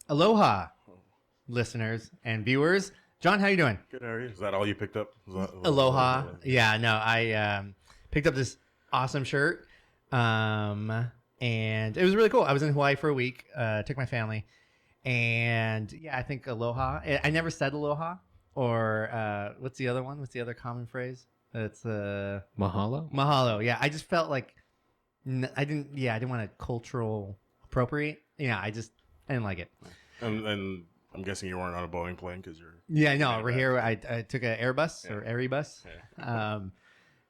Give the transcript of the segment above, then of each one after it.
Aloha, listeners and viewers. John, how you doing? Good, how are you? Is that all you picked up? Aloha. Yeah, no, I picked up this awesome shirt, and it was really cool. I was in Hawaii for a week. Took my family, and yeah, I think aloha. I never said aloha, or what's the other one? What's the other common phrase? It's Mahalo. mahalo. Yeah, I just felt like I didn't. Yeah, I didn't want to cultural appropriate. Yeah, I didn't like it. And I'm guessing you weren't on a Boeing plane because you're... Yeah, no, we're here. I took an Airbus or Airbus. Yeah.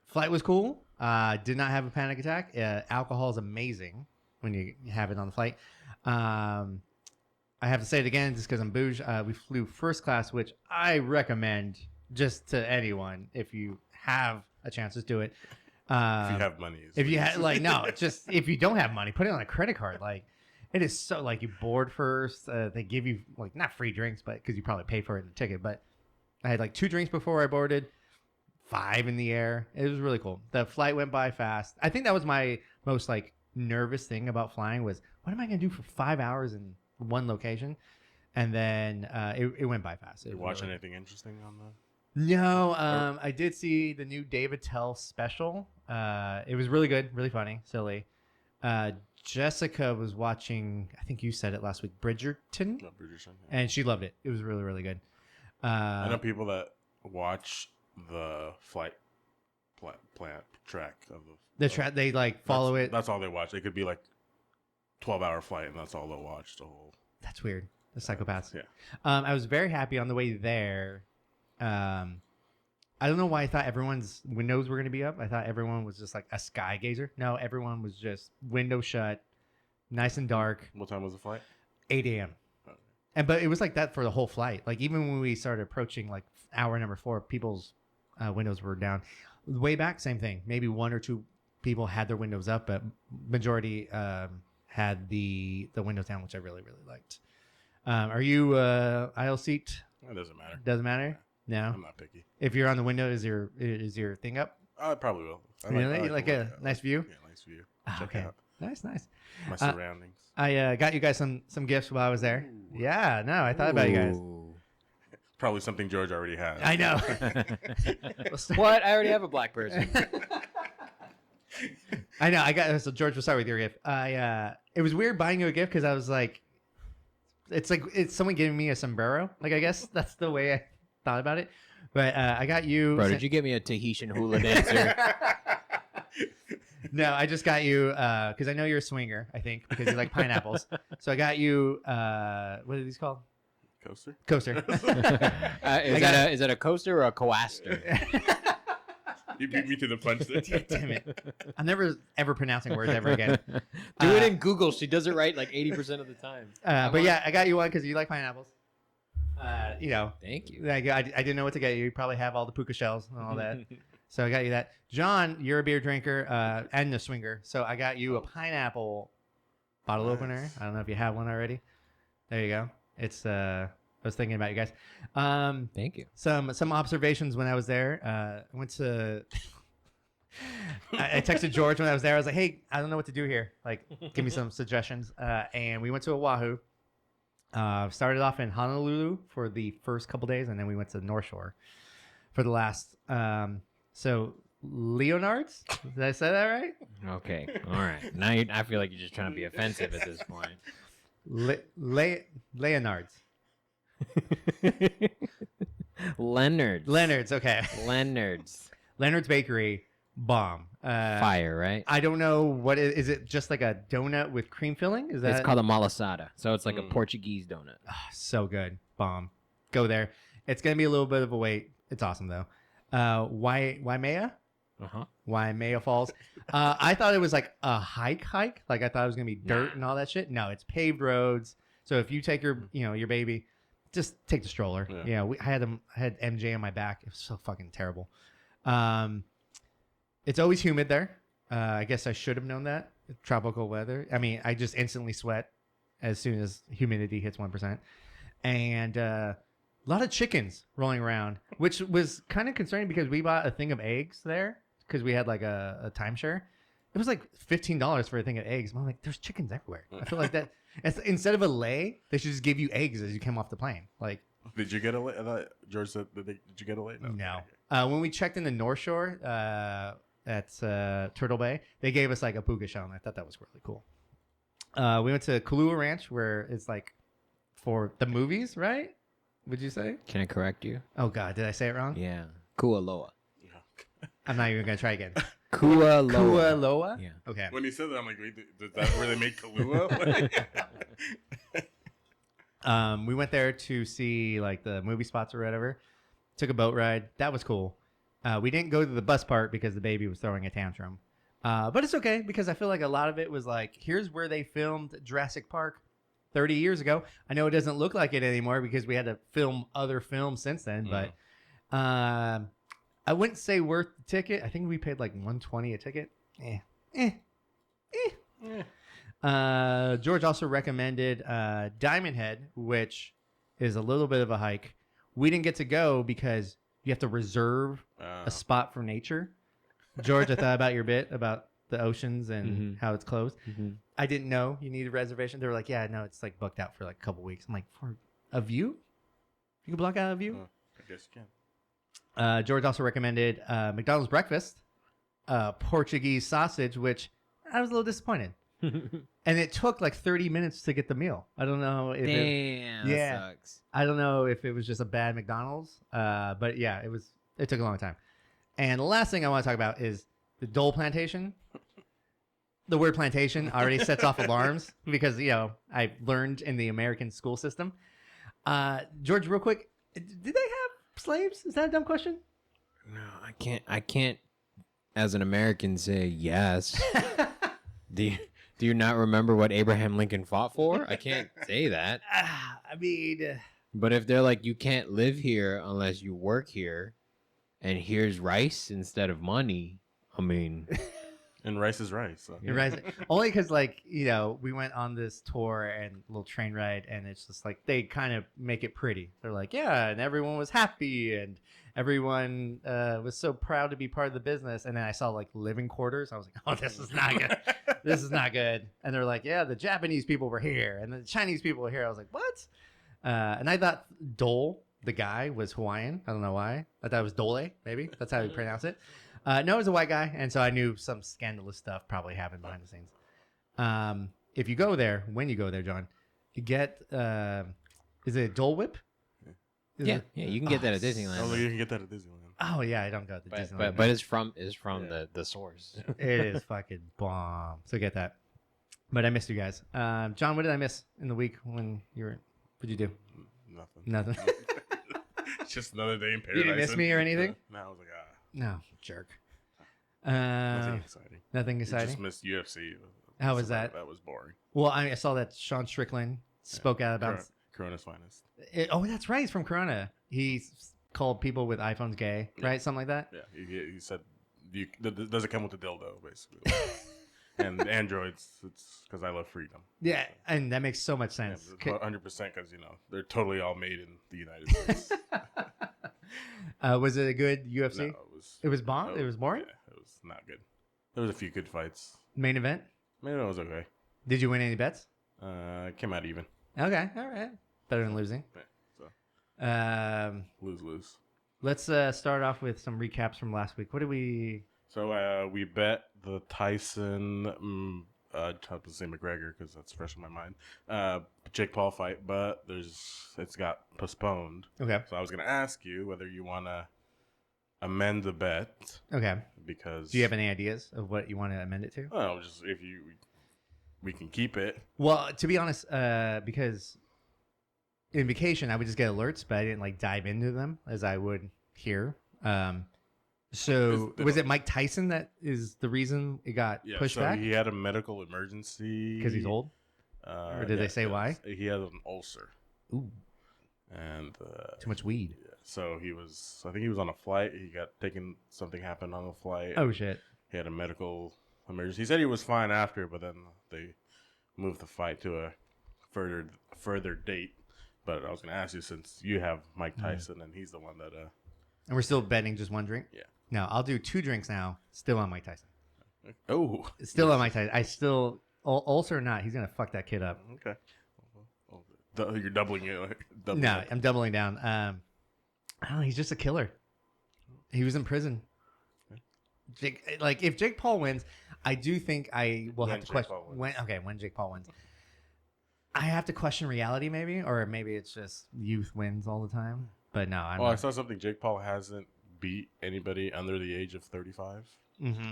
Flight was cool. Did not have a panic attack. Alcohol is amazing when you have it on the flight. I have to say it again just because I'm bouge. We flew first class, which I recommend just to anyone if you have a chance to do it. If you have money. If you had just if you don't have money, put it on a credit card. Like it is so like you board first. They give you like not free drinks, but because you probably pay for it in the ticket. But I had like 2 drinks before I boarded, 5 in the air. It was really cool. The flight went by fast. I think that was my most like nervous thing about flying was what am I going to do for 5 hours in one location? And then it went by fast. Did you watch anything interesting on the... No, I did see the new Dave Attell special. It was really good, really funny, silly. Jessica was watching, I think you said it last week, Bridgerton, No, Bridgerton, yeah. and she loved it. It was really, really good. I know people that watch the flight track of They like follow it. That's all they watch. It could be like 12-hour flight, and that's all they'll watch the whole... That's weird. The psychopaths. Yeah. I was very happy on the way there. I don't know why I thought everyone's windows were going to be up. I thought everyone was just like a sky gazer. No, everyone was just window shut, nice and dark. What time was the flight? 8 a.m. Okay. But it was like that for the whole flight. Like even when we started approaching like hour number 4, people's windows were down. Way back, same thing. Maybe 1 or 2 people had their windows up, but majority had the windows down, which I really, really liked. Are you aisle seat? It doesn't matter. Doesn't matter. No, I'm not picky. If you're on the window, is your thing up? I probably will. Really? Like a nice view? Yeah, nice view. Ah, Check okay. out Nice. my surroundings. I got you guys some gifts while I was there. Ooh. Yeah, no, I thought about you guys. Probably something George already has. I know. What? I already have a black person. I know. So George, we'll start with your gift. It was weird buying you a gift because I was like, it's someone giving me a sombrero. Like I guess that's the way I thought about it. But I got you. Bro, did you get me a Tahitian hula dancer? No, I just got you because I know you're a swinger. I think because you like pineapples. So I got you. What are these called? Coaster? Is that a coaster or a coaster? You beat me to the punch there. Damn it! I'm never ever pronouncing words ever again. Do it in Google. She does it right like 80% of the time. But yeah, I got you one because you like pineapples. Thank you. I didn't know what to get you. You probably have all the puka shells and all that. So I got you that. John, you're a beer drinker and a swinger. So I got you a pineapple bottle opener. I don't know if you have one already. There you go. It's I was thinking about you guys. Thank you. Some observations when I was there. I went to I texted George when I was there. I was like, hey, I don't know what to do here. Like, give me some suggestions. And we went to Oahu. Started off in Honolulu for the first couple days, and then we went to North Shore for the last. So Leonard's, did I say that right? Okay. All right. Now I feel like you're just trying to be offensive at this point. Leonard's. Leonard's. Okay. Leonard's Bakery, bomb. Fire, right? I don't know what is it. Just like a donut with cream filling? Is that? It's called a malasada, so it's like a Portuguese donut. Oh, so good, bomb. Go there. It's gonna be a little bit of a wait. It's awesome though. Waimea? Waimea Falls. I thought it was like a hike. Like I thought it was gonna be dirt and all that shit. No, it's paved roads. So if you take your baby, just take the stroller. Yeah. I had MJ on my back. It was so fucking terrible. It's always humid there. I guess I should have known that. Tropical weather. I mean, I just instantly sweat as soon as humidity hits 1%. And a lot of chickens rolling around, which was kind of concerning because we bought a thing of eggs there because we had like a timeshare. It was like $15 for a thing of eggs. I'm like, there's chickens everywhere. I feel like that instead of a lay, they should just give you eggs as you came off the plane. Like, Did you get a lay? I thought George said, did you get a lay? no. When we checked in the North Shore at Turtle Bay, they gave us like a puka shell, and I thought that was really cool. We went to Kahlua Ranch, where it's like for the movies, right? Would you say? Can I correct you? Oh God, did I say it wrong? Yeah. Kualoa. I'm not even gonna try again. Kualoa. Kualoa? Yeah. Okay. When he said that, I'm like, wait, is that where they make Kahlua? We went there to see like the movie spots or whatever. Took a boat ride. That was cool. We didn't go to the bus part because the baby was throwing a tantrum. But it's okay because I feel like a lot of it was like, here's where they filmed Jurassic Park 30 years ago. I know it doesn't look like it anymore because we had to film other films since then, but I wouldn't say worth the ticket. I think we paid like $120 a ticket. George also recommended Diamond Head, which is a little bit of a hike. We didn't get to go because you have to reserve a spot for nature. George, I thought about your bit about the oceans and how it's closed. I didn't know you needed a reservation. They were like, yeah, no, it's like booked out for like a couple weeks. I'm like, for a view? You can block out a view? I guess you can. George also recommended McDonald's breakfast, Portuguese sausage, which I was a little disappointed. And it took like 30 minutes to get the meal. I don't know if That sucks. I don't know if it was just a bad McDonald's, but yeah, it took a long time. And the last thing I want to talk about is the Dole plantation. The word plantation already sets off alarms because, I learned in the American school system. George, real quick, did they have slaves? Is that a dumb question? No, I can't as an American say yes. Do you not remember what Abraham Lincoln fought for? I can't say that. I mean, But if they're like, you can't live here unless you work here, and here's rice instead of money, I mean... And rice is rice. So. You're right. Only because, we went on this tour and little train ride, and it's just like they kind of make it pretty. They're like, yeah, and everyone was happy, and everyone was so proud to be part of the business. And then I saw like living quarters. I was like, oh, this is not good. This is not good. And they're like, yeah, the Japanese people were here, and the Chinese people were here. I was like, what? And I thought Dole, the guy, was Hawaiian. I don't know why. I thought it was Dole, maybe. That's how you pronounce it. No, it was a white guy, and so I knew some scandalous stuff probably happened behind the scenes. If you go there, when you go there, John, you get is it a Dole Whip? Yeah, you can get that at Disneyland. Oh, you can get that at Disneyland. Oh yeah, I don't go to Disneyland. But it's from the source. It is fucking bomb. So get that. But I missed you guys. John, what did I miss in the week when you were? What'd you do? Nothing. It's just another day in paradise. You didn't miss me or anything? No, I was like, No, jerk. nothing exciting. Nothing You exciting. just missed UFC. How was that? That was boring. Well, I saw that Sean Strickland spoke out about. Corona's finest. That's right. He's from Corona. He called people with iPhones gay, right? Something like that. Yeah, he said, does it come with a dildo, basically? And Androids, it's because I love freedom. Yeah, and that makes so much sense. 100% because, they're totally all made in the United States. Was it a good UFC? No, it was bomb? It was boring? Yeah, it was not good. There was a few good fights. Main event? Maybe it was okay. Did you win any bets? Came out even. Okay, all right. Better than losing. Yeah, so. Lose. Let's start off with some recaps from last week. What did we... So we bet the Tyson, I'd have to say McGregor because that's fresh in my mind, Jake Paul fight, but it's got postponed. Okay. So I was going to ask you whether you want to amend the bet. Okay. Because... Do you have any ideas of what you want to amend it to? Oh, just if we can keep it. Well, to be honest, because in vacation I would just get alerts, but I didn't dive into them as I would here. So was it Mike Tyson that is the reason it got pushed back? He had a medical emergency because he's old, or did they say why? He had an ulcer. Ooh, and too much weed. Yeah, so I think he was on a flight. He got taken. Something happened on the flight. Oh shit! He had a medical emergency. He said he was fine after, but then they moved the fight to a further date. But I was going to ask you, since you have Mike Tyson and he's the one that. And we're still betting just one drink. Yeah. No, I'll do 2 drinks now. Still on Mike Tyson. Oh, Still on Mike Tyson. I still, ulcer or not, he's gonna fuck that kid up. okay. You're doubling it. No, I'm doubling down. I don't know. He's just a killer. He was in prison. Jake, like if Jake Paul wins, I do think I will have to question when. Okay, when Jake Paul wins, I have to question reality, maybe, or maybe it's just youth wins all the time. But no, I saw something. Jake Paul hasn't beat anybody under the age of 35. Mm-hmm.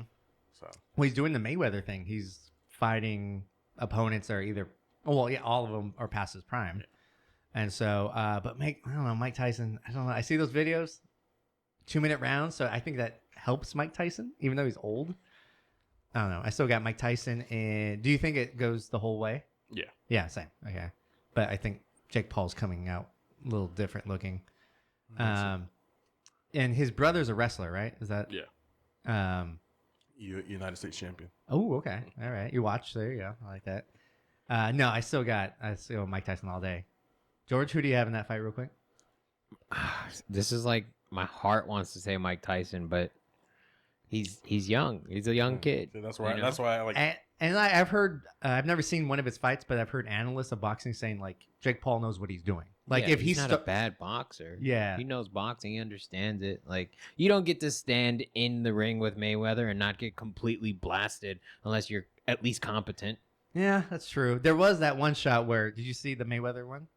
So well, he's doing the Mayweather thing. He's fighting opponents that are either, well, yeah, all of them are past his prime, and so, but I don't know, Mike Tyson. I don't know. I see those videos, 2-minute rounds, so I think that helps Mike Tyson, even though he's old. I don't know. I still got Mike Tyson. And do you think it goes the whole way? Yeah. Yeah, same. Okay. But I think Jake Paul's coming out a little different looking. And his brother's a wrestler, right? Is that? Yeah. United States champion. Oh, okay. All right. You watch. There you go. I like that. No, I still Mike Tyson all day. George, who do you have in that fight real quick? This is like, my heart wants to say Mike Tyson, but he's young. He's a young kid. So that's why. You know? That's why I like. And I've heard. I've never seen one of his fights, but I've heard analysts of boxing saying like Jake Paul knows what he's doing. Like Yeah, if he's not a bad boxer. Yeah, he knows boxing. He understands it. Like you don't get to stand in the ring with Mayweather and not get completely blasted unless you're at least competent. Yeah, that's true. There was that one shot where did you see the Mayweather one?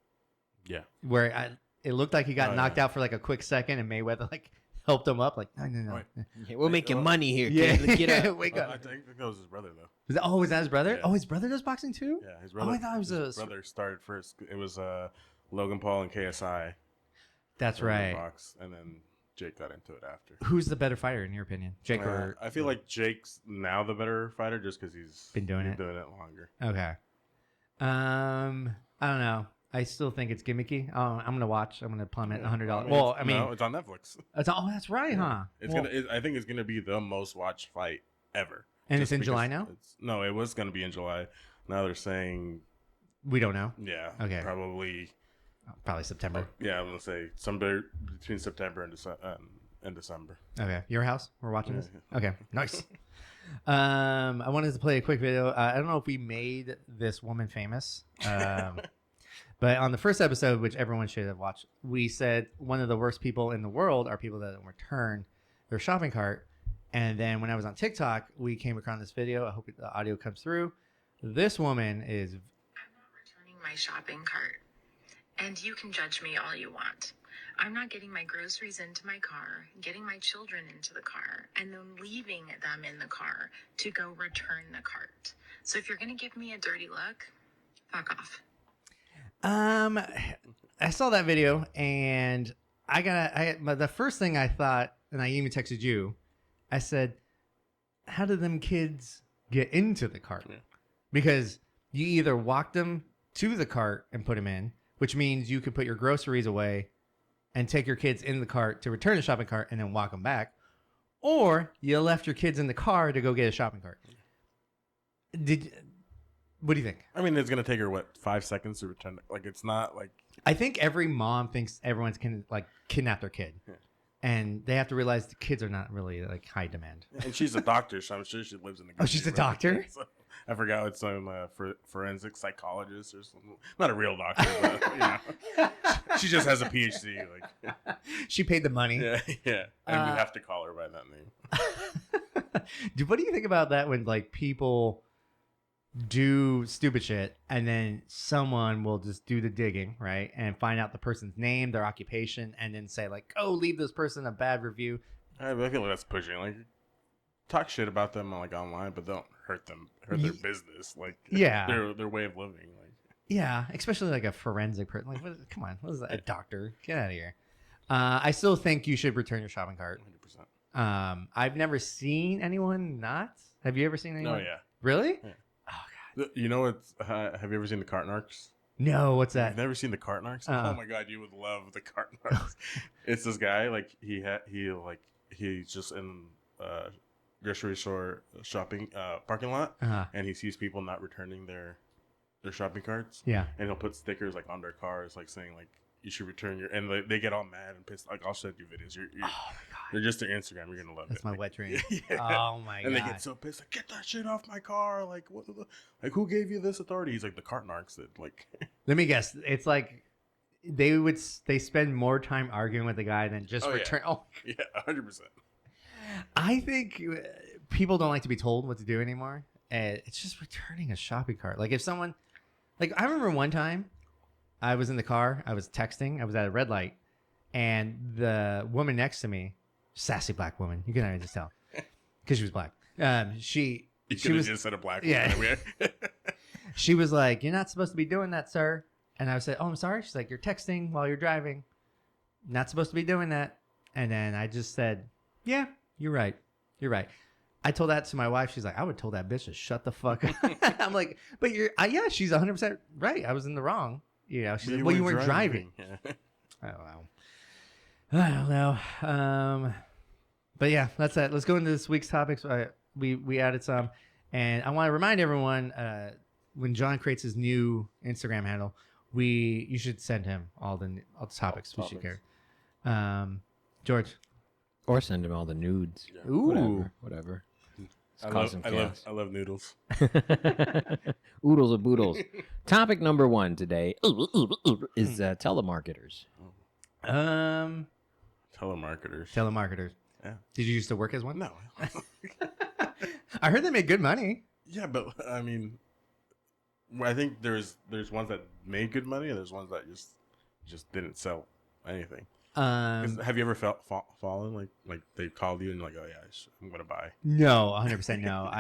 Yeah. Where it looked like he got knocked out for like a quick second, and Mayweather like helped him up. Like no. Yeah, we're making money here. Yeah, Kid. Get up. Wake up. I think that was his brother though. Was that his brother? Yeah. Oh, his brother does boxing too. Yeah, his brother. Oh, I thought it was his brother started first. It was Logan Paul and KSI. That's right. Box, and then Jake got into it after. Who's the better fighter in your opinion, Jake or? I feel like Jake's now the better fighter just because he's been doing it longer. Okay. I don't know. I still think it's gimmicky. I'm gonna watch. I'm gonna plummet $100. Well, I mean, no, it's on Netflix. That's right, huh? It's I think it's gonna be the most watched fight ever. And it's in July now. No, it was gonna be in July. Now they're saying we don't know. Yeah. Okay. Probably September. Yeah, I'm gonna say somewhere between September and December. Okay, your house. We're watching this. Okay, nice. I wanted to play a quick video. I don't know if we made this woman famous, but on the first episode, which everyone should have watched, we said one of the worst people in the world are people that don't return their shopping cart. And then when I was on TikTok, we came across this video. I hope the audio comes through. This woman is. I'm not returning my shopping cart. And you can judge me all you want. I'm not getting my groceries into my car, getting my children into the car, and then leaving them in the car to go return the cart. So if you're going to give me a dirty look, fuck off. I saw that video and the first thing I thought, and I even texted you, I said, how do them kids get into the cart? Yeah. Because you either walk them to the cart and put them in, which means you could put your groceries away and take your kids in the cart to return the shopping cart and then walk them back, or you left your kids in the car to go get a shopping cart. What do you think? I mean, it's gonna take her 5 seconds to return. Like, it's not like. I think every mom thinks everyone's kidnap their kid, and they have to realize the kids are not really like high demand. And she's a doctor, so I'm sure she lives in the. Oh, she's a doctor. So, I forgot it's some forensic psychologist or something. Not a real doctor, but she just has a PhD. Like, she paid the money. Yeah, and we have to call her by that name. Dude, what do you think about that when like people do stupid shit and then someone will just do the digging, right, and find out the person's name, their occupation, and then say like, "Oh, leave this person a bad review." I feel like that's pushing. Like, talk shit about them like online, but don't hurt their business, like their way of living. Like, yeah, especially like a forensic person. Like, come on, what is that? A doctor? Get out of here. I still think you should return your shopping cart. 100%. I've never seen anyone not. Have you ever seen anyone? Oh yeah. Really? Yeah. Oh god. You know what? Have you ever seen the cart narcs? No, what's that? You've never seen the cart narcs? Oh my god, you would love the cart narcs. It's this guy, like he's just in grocery store shopping parking lot, and he sees people not returning their shopping carts. Yeah, and he'll put stickers like on their cars, like saying like, you should return your, and they get all mad and pissed. Like, I'll send you videos. You're Oh my god. they're just their Instagram. You're gonna love That's it. my wet dream. Yeah. Oh my god. And they get so pissed. Like, get that shit off my car. Like, what? Like, who gave you this authority? He's like, the cart narcs that like. Let me guess. It's like they spend more time arguing with the guy than just return. Oh, yeah, 100%. I think people don't like to be told what to do anymore. It's just returning a shopping cart. Like if someone, like I remember one time, I was in the car. I was texting. I was at a red light, and the woman next to me, sassy black woman, you can just tell, because she was black. She was just said a black yeah. woman. She was like, "You're not supposed to be doing that, sir." And I said, "Oh, I'm sorry." She's like, "You're texting while you're driving. Not supposed to be doing that." And then I just said, "Yeah, you're right. You're right." I told that to my wife. She's like, "I would tell that bitch to shut the fuck up." I'm like, "But yeah, she's 100% right. I was in the wrong." You know, she's like, "Well, you weren't driving." Yeah. I don't know. But yeah, that's it. Let's go into this week's topics. We added some, and I want to remind everyone when John creates his new Instagram handle, you should send him all the topics we should care. George, or send him all the nudes. Yeah. Ooh, Whatever. I love noodles. Oodles of boodles. Topic number 1 today is telemarketers. Telemarketers. Yeah. Did you used to work as one? No. I heard they made good money. Yeah, but I mean, I think there's ones that made good money and there's ones that just didn't sell anything. Have you ever fallen like they called you and you're like, oh yeah, I'm gonna buy? No, 100% no.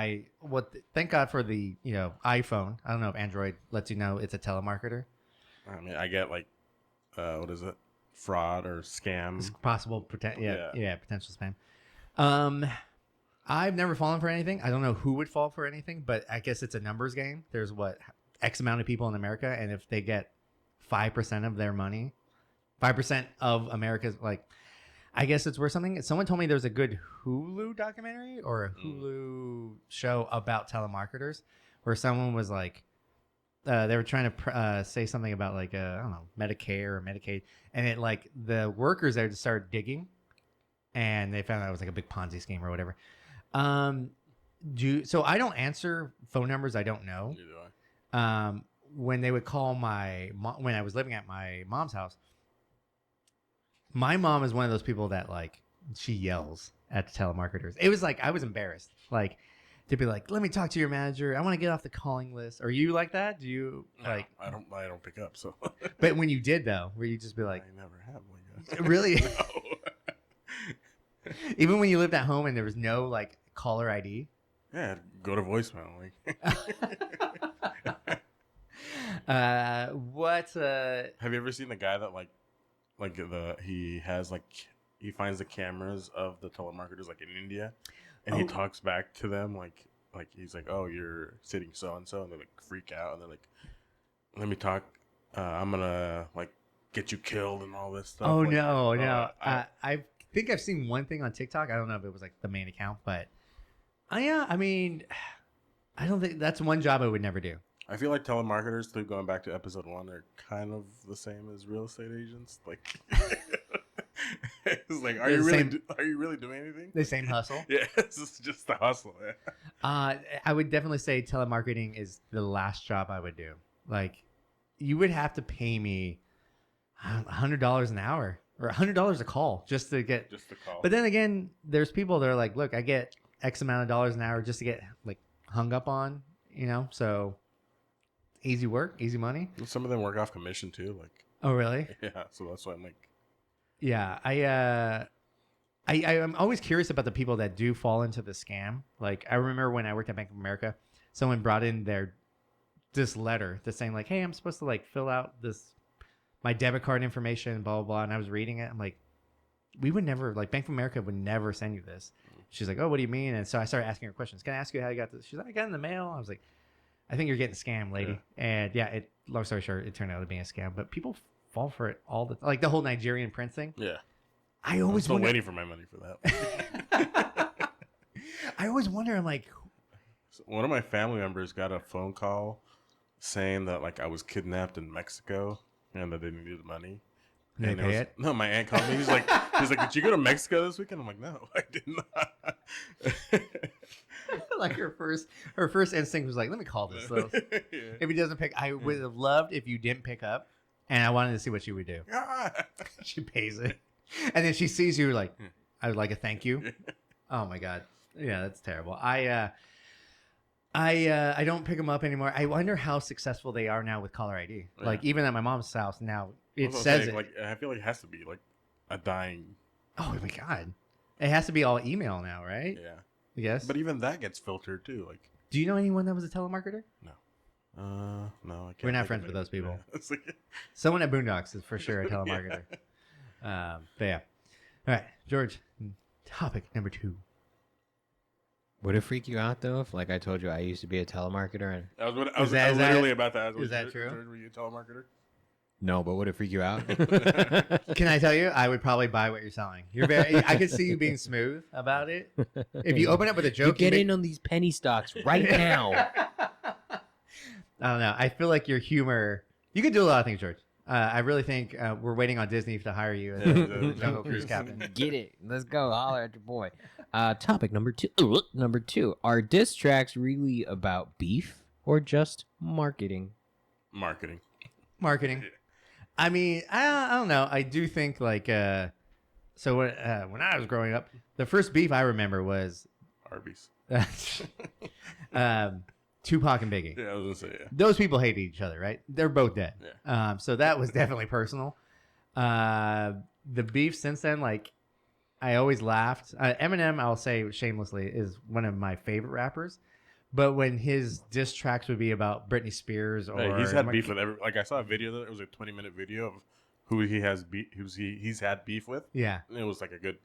Thank God for the iPhone. I don't know if Android lets you know it's a telemarketer. I mean, I get like, what is it? Fraud or scam? It's possible potential spam. I've never fallen for anything. I don't know who would fall for anything, but I guess it's a numbers game. There's X amount of people in America, and if they get 5% of their money, 5% of America's, like, I guess it's worth something. Someone told me there's a good Hulu documentary or a Hulu show about telemarketers where someone was like, they were trying to say something about like, I don't know, Medicare or Medicaid. And it like the workers there just started digging and they found out it was like a big Ponzi scheme or whatever. So I don't answer phone numbers I don't know. Neither do I. When they would call my mom, when I was living at my mom's house, my mom is one of those people that like she yells at the telemarketers. It was like I was embarrassed, like to be like, "Let me talk to your manager. I want to get off the calling list." Are you like that? Do you like? I don't pick up. So, but when you did though, where you just be like, I never have like that. Really? No. Even when you lived at home and there was no like caller ID. Yeah, go to voicemail. Have you ever seen the guy that he finds the cameras of the telemarketers like in India, and he talks back to them like he's like, "Oh, you're sitting so and so," and they like freak out and they're like, "Let me talk. I'm gonna like get you killed and all this stuff." Oh like, no. I think I've seen one thing on TikTok. I don't know if it was like the main account, but I mean, I don't think that's one job I would never do. I feel like telemarketers, through going back to episode 1, are kind of the same as real estate agents. Like, it's like, are you really doing anything? The same hustle. Yeah, it's just the hustle. Yeah. I would definitely say telemarketing is the last job I would do. Like, you would have to pay me $100 an hour or $100 a call just to call. But then again, there's people that are like, look, I get X amount of dollars an hour just to get like hung up on, so easy work, easy money. Some of them work off commission too. Like, oh really? Yeah. So that's why I'm like, yeah. I'm always curious about the people that do fall into the scam. Like I remember when I worked at Bank of America, someone brought in this letter that's saying like, hey, I'm supposed to like fill out my debit card information, blah blah blah, and I was reading it. I'm like, we would never, like, Bank of America would never send you this. She's like, oh, what do you mean? And so I started asking her questions. Can I ask you how you got this? She's like, I got it in the mail. I was like, I think you're getting scammed, lady. Yeah. And yeah, long story short, it turned out to be a scam. But people fall for it all the time. Like the whole Nigerian prince thing. Yeah. I'm still waiting for my money for that. I always wonder, I'm like, one of my family members got a phone call saying that like I was kidnapped in Mexico and that they needed money. Did they pay it? No, my aunt called me. He's like, did you go to Mexico this weekend? I'm like, no, I did not. Like her first instinct was like, let me call this. So Yeah. if he doesn't pick, I would have loved if you didn't pick up, and I wanted to see what she would do. She pays it, and then she sees you like, I would like a thank you. Oh my god, yeah, that's terrible. I don't pick them up anymore. I wonder how successful they are now with caller ID. Yeah. Like even at my mom's house now, it That's what I'm says saying, it. Like I feel like it has to be like a dying. Oh my god, it has to be all email now, right? Yeah. Yes. But even that gets filtered too. Like, do you know anyone that was a telemarketer? no, I can't. We're not think friends of with those people. Yeah. It's like, Someone at Boondocks is for sure a telemarketer. But yeah. All right, George. Topic number 2. Would it freak you out though if, like I told you, I used to be a telemarketer and I was Is that- literally about that. is that true? George, were you a telemarketer? no, but would it freak you out? Can I tell you? I would probably buy what you're selling. You're very. I could see you being smooth about it. If you open up with a You joke, get you in on these penny stocks right now. I don't know. I feel like your humor. You could do a lot of things, George. I really think we're waiting on Disney to hire you as a Jungle Cruise captain. Get it. Let's go. Holler at your boy. Topic number 2. Number 2. Are diss tracks really about beef or just marketing? Marketing. Marketing. I mean, I don't know. I do think like so when I was growing up, the first beef I remember was Arby's. Tupac and Biggie. Yeah, I was gonna say yeah. Those people hated each other, right? They're both dead. Yeah. So that was definitely personal. The beef since then, like, I always laughed. Eminem, I'll say shamelessly, is one of my favorite rappers. But when his diss tracks would be about Britney Spears or Hey, he's had beef with every. Like I saw a video that it was a 20-minute video of who he has beef. He's had beef with. Yeah, And it was like a good.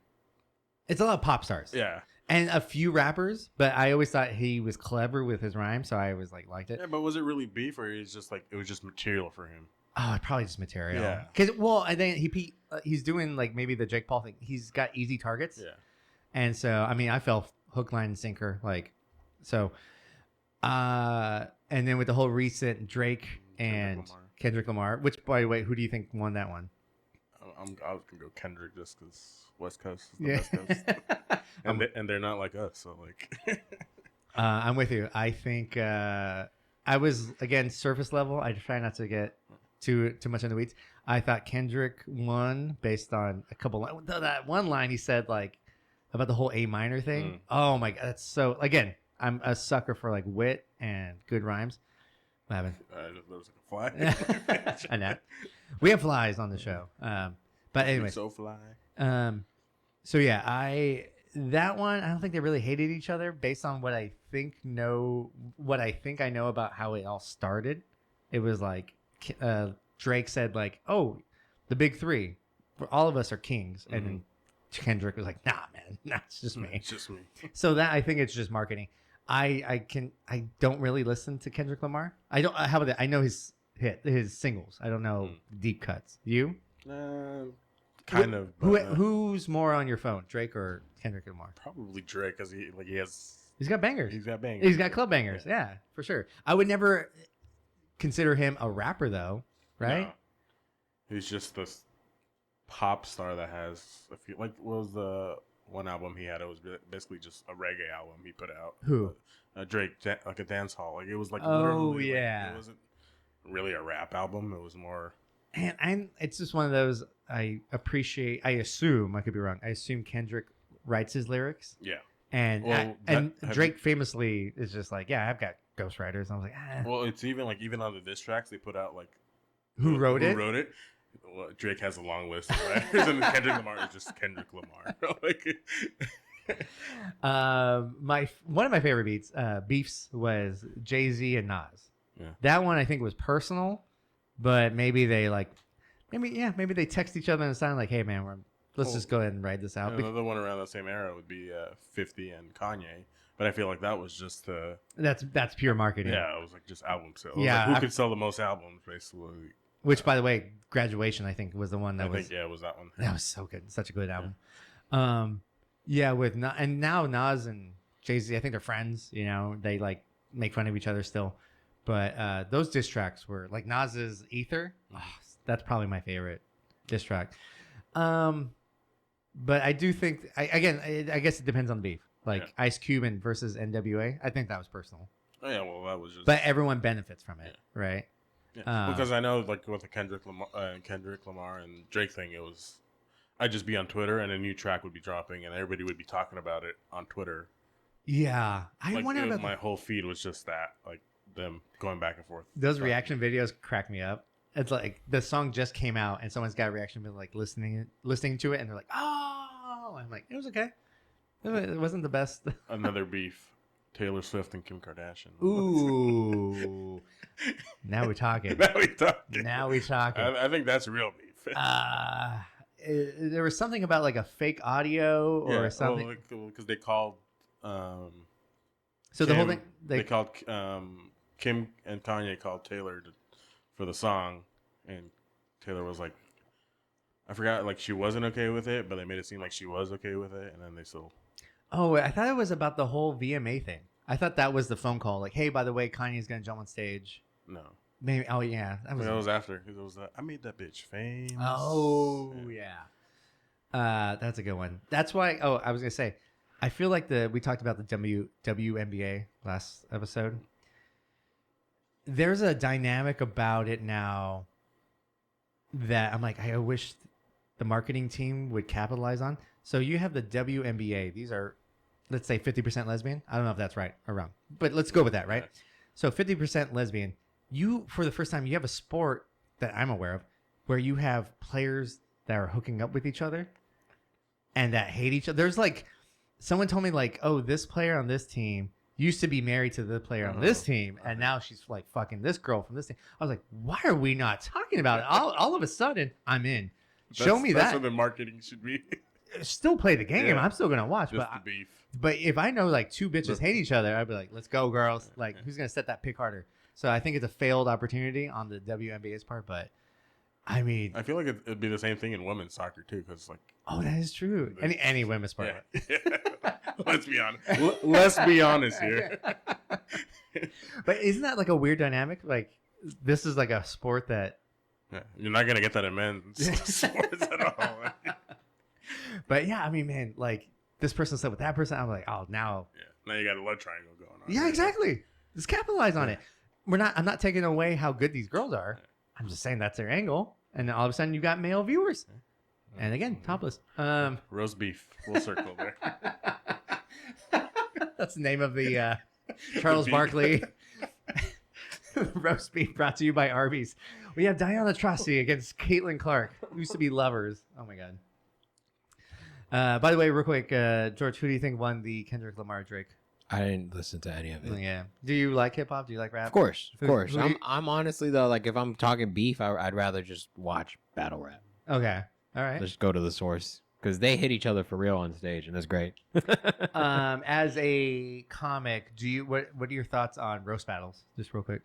it's a lot of pop stars. Yeah. And a few rappers, but I always thought he was clever with his rhymes, so I always liked it. Yeah, but was it really beef, or he's just like it was just material for him? Oh, probably just material. Yeah. Because I think he's doing like maybe the Jake Paul thing. He's got easy targets. Yeah. And so I mean I fell hook, line, and sinker like so. And then with the whole recent Drake and Kendrick Lamar, which by the way, who do you think won that one? I was gonna go Kendrick just because West Coast is the Yeah. West Coast, and they're not like us, so like. I'm with you. I think I was again surface level. I try not to get too much in the weeds. I thought Kendrick won based on a couple. That one line he said like about the whole A minor thing. Oh my god, that's so. Again, I'm a sucker for like wit and good rhymes. What happened? There was like a fly. I know. We have flies on the show. But anyway, so fly. so yeah, that one I don't think they really hated each other based on what I think I know about how it all started. It was like Drake said like, "Oh, the big 3, for all of us are kings," and then Kendrick was like, "Nah, man, nah, it's just me." It's just me. So that I think it's just marketing. I don't really listen to Kendrick Lamar. I don't. How about that? I know his singles. I don't know deep cuts. You? Kind of. But, Who's more on your phone, Drake or Kendrick Lamar? probably Drake, because He's got bangers. he's got bangers. He's got club bangers. Yeah, for sure. I would never consider him a rapper though, right? No. He's just this pop star that has a few. Like, what was the one album he had? It was basically just a reggae album he put out. Who? Drake, like a dance hall. Like it was like. Oh, literally, yeah. Like, it wasn't really a rap album. It was more. And it's just one of those I appreciate. I assume I could be wrong. I assume Kendrick writes his lyrics, Yeah. and Well, and have Drake famously is just like, yeah, I've got ghostwriters. I was like, Well, it's even on the diss tracks they put out like. who wrote it? Who wrote it? Well, Drake has a long list of writers, and Kendrick Lamar is just Kendrick Lamar. One of my favorite beefs was Jay-Z and Nas. Yeah. That one I think was personal, but maybe they maybe they text each other and sound like, hey man, let's just go ahead and ride this out. Another one around the same era would be 50 and Kanye, but I feel like that was just That's pure marketing. yeah, it was like just album sales. Yeah, Like, who could sell the most albums, basically. Which, by the way, Graduation I think was the one that I think it was that one. that was so good, such a good album. Yeah, with and now Nas and Jay-Z, I think they're friends. You know, they like make fun of each other still. But those diss tracks were like Nas's Ether. Oh, that's probably my favorite. diss track. But I do think I guess it depends on the beef. Like Ice Cube and versus NWA. I think that was personal. Oh yeah, well that was just. But everyone benefits from it, right? Yeah. Because I know like with the Kendrick Lamar and Drake thing, it was. I'd just be on Twitter and a new track would be dropping and everybody would be talking about it on Twitter. Yeah, I wonder about my whole feed was just that, like them going back and forth. Those reaction videos crack me up. It's like the song just came out and someone's got a reaction video like listening to it and they're like, "Oh," I'm like, "It was okay. It wasn't the best." Another beef: Taylor Swift and Kim Kardashian. Ooh, now we're talking. Now we talking. I think that's real beef. There was something about like a fake audio or something because they called. So Kim, the whole thing they called Kim and Kanye called Taylor for the song, and Taylor was like, I forgot, like she wasn't okay with it, but they made it seem like she was okay with it, and then they still. Oh, I thought it was about the whole VMA thing. I thought that was the phone call, like, "Hey, by the way, Kanye's gonna jump on stage." No. Maybe. Oh yeah, that was after. It was I made that bitch famous. Oh yeah. That's a good one. That's why. Oh, I was gonna say, I feel like we talked about the WNBA last episode. There's a dynamic about it now that I'm like, I wish the marketing team would capitalize on. So you have the WNBA. These are, let's say, 50% lesbian. I don't know if that's right or wrong, but let's go with that, right? So 50% lesbian. You, for the first time, you have a sport that I'm aware of where you have players that are hooking up with each other and that hate each other. There's like, someone told me like, oh, this player on this team used to be married to the player on this team, and now she's like fucking this girl from this team. I was like, why are we not talking about it? All of a sudden, I'm in. Show me that. That's what the marketing should be. Still play the game. Yeah. I'm still gonna watch. Just the beef. But if I know like two bitches hate each other, I'd be like, let's go, girls. Like, who's gonna set that pick harder? So I think it's a failed opportunity on the WNBA's part, but I mean, I feel like it'd be the same thing in women's soccer too, because like, oh, that is true. Any women's sport. Yeah. Let's be honest. Let's be honest here. But isn't that like a weird dynamic? Like, this is like a sport that you're not gonna get that in men's sports at all. But yeah, I mean, man, like this person slept with that person. I'm like, oh, now. Yeah. Now you got a love triangle going on. Yeah, exactly. Let's capitalize on it. I'm not taking away how good these girls are. I'm just saying that's their angle. And all of a sudden you got male viewers. And again, topless. Roast beef. Full circle there. That's the name of the Charles Barkley roast beef brought to you by Arby's. We have Diana Taurasi against Caitlin Clark, who used to be lovers. Oh my God. By the way, real quick, George, who do you think won the Kendrick Lamar Drake? I didn't listen to any of it. Yeah. Do you like hip hop? Do you like rap? Of course. I'm honestly though, like if I'm talking beef, I'd rather just watch battle rap. Okay. All right. Just go to the source because they hit each other for real on stage, and that's great. As a comic, what are your thoughts on roast battles? Just real quick.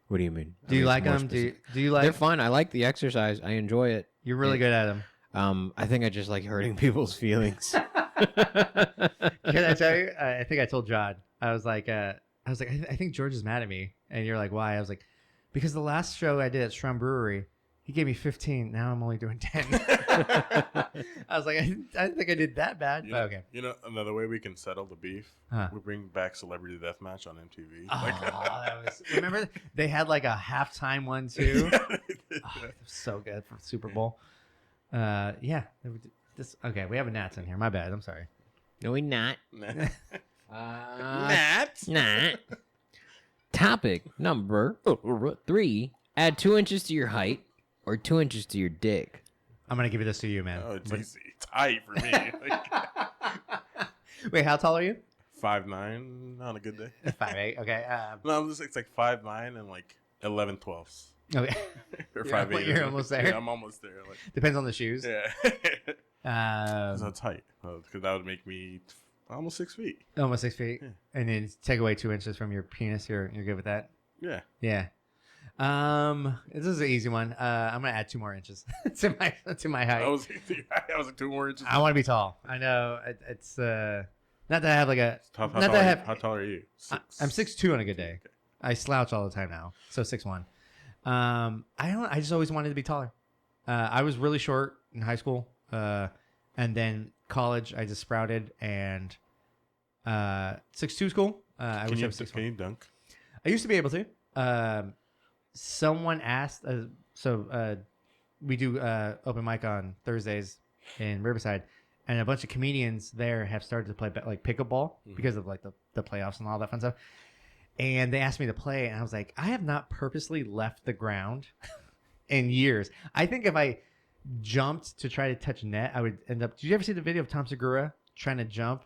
What do you mean? Do you like them? Do you like? They're fun. I like the exercise. I enjoy it. You're really good at them. I think I just like hurting people's feelings. Can I tell you? I think I told John. I was like, I think George is mad at me, and you're like, why? I was like, because the last show I did at Shrum Brewery, he gave me 15. Now I'm only doing 10. I was like, I didn't think I did that bad. But okay. You know, another way we can settle the beef, we bring back Celebrity Deathmatch on MTV. Remember they had like a halftime one too. It was so good for Super Bowl. Yeah. Okay, we have a Nats in here. My bad. I'm sorry. No, we not. Nats. Not. Topic number 3. Add 2 inches to your height or 2 inches to your dick. I'm going to give this to you, man. Oh, it's easy. It's height for me. Wait, how tall are you? 5'9" on a good day. 5'8". Okay. No, it's like 5'9" and like 11/12. Okay. Or 5'8". You're almost there. Yeah, I'm almost there. Like, depends on the shoes. Yeah. So that's height. Because that would make me almost 6 feet. Almost 6 feet. Yeah. And then take away 2 inches from your penis. You're good with that? Yeah. Yeah. This is an easy one. I'm gonna add 2 more inches to my height. I was like 2 more inches. I want to be tall. I know it's not that I have like a. How tall are you? I'm 6'2" on a good day. Okay. I slouch all the time now, so 6'1". I just always wanted to be taller. I was really short in high school, and then college I just sprouted and 6'2" school. I Can wish I you, was 6'1". can you dunk? I used to be able to. Someone asked, we do open mic on Thursdays in Riverside, and a bunch of comedians there have started to play like pickleball because of like the playoffs and all that fun stuff. And they asked me to play, and I was like, I have not purposely left the ground in years. I think if I jumped to try to touch net, I would end up. Did you ever see the video of Tom Segura trying to jump?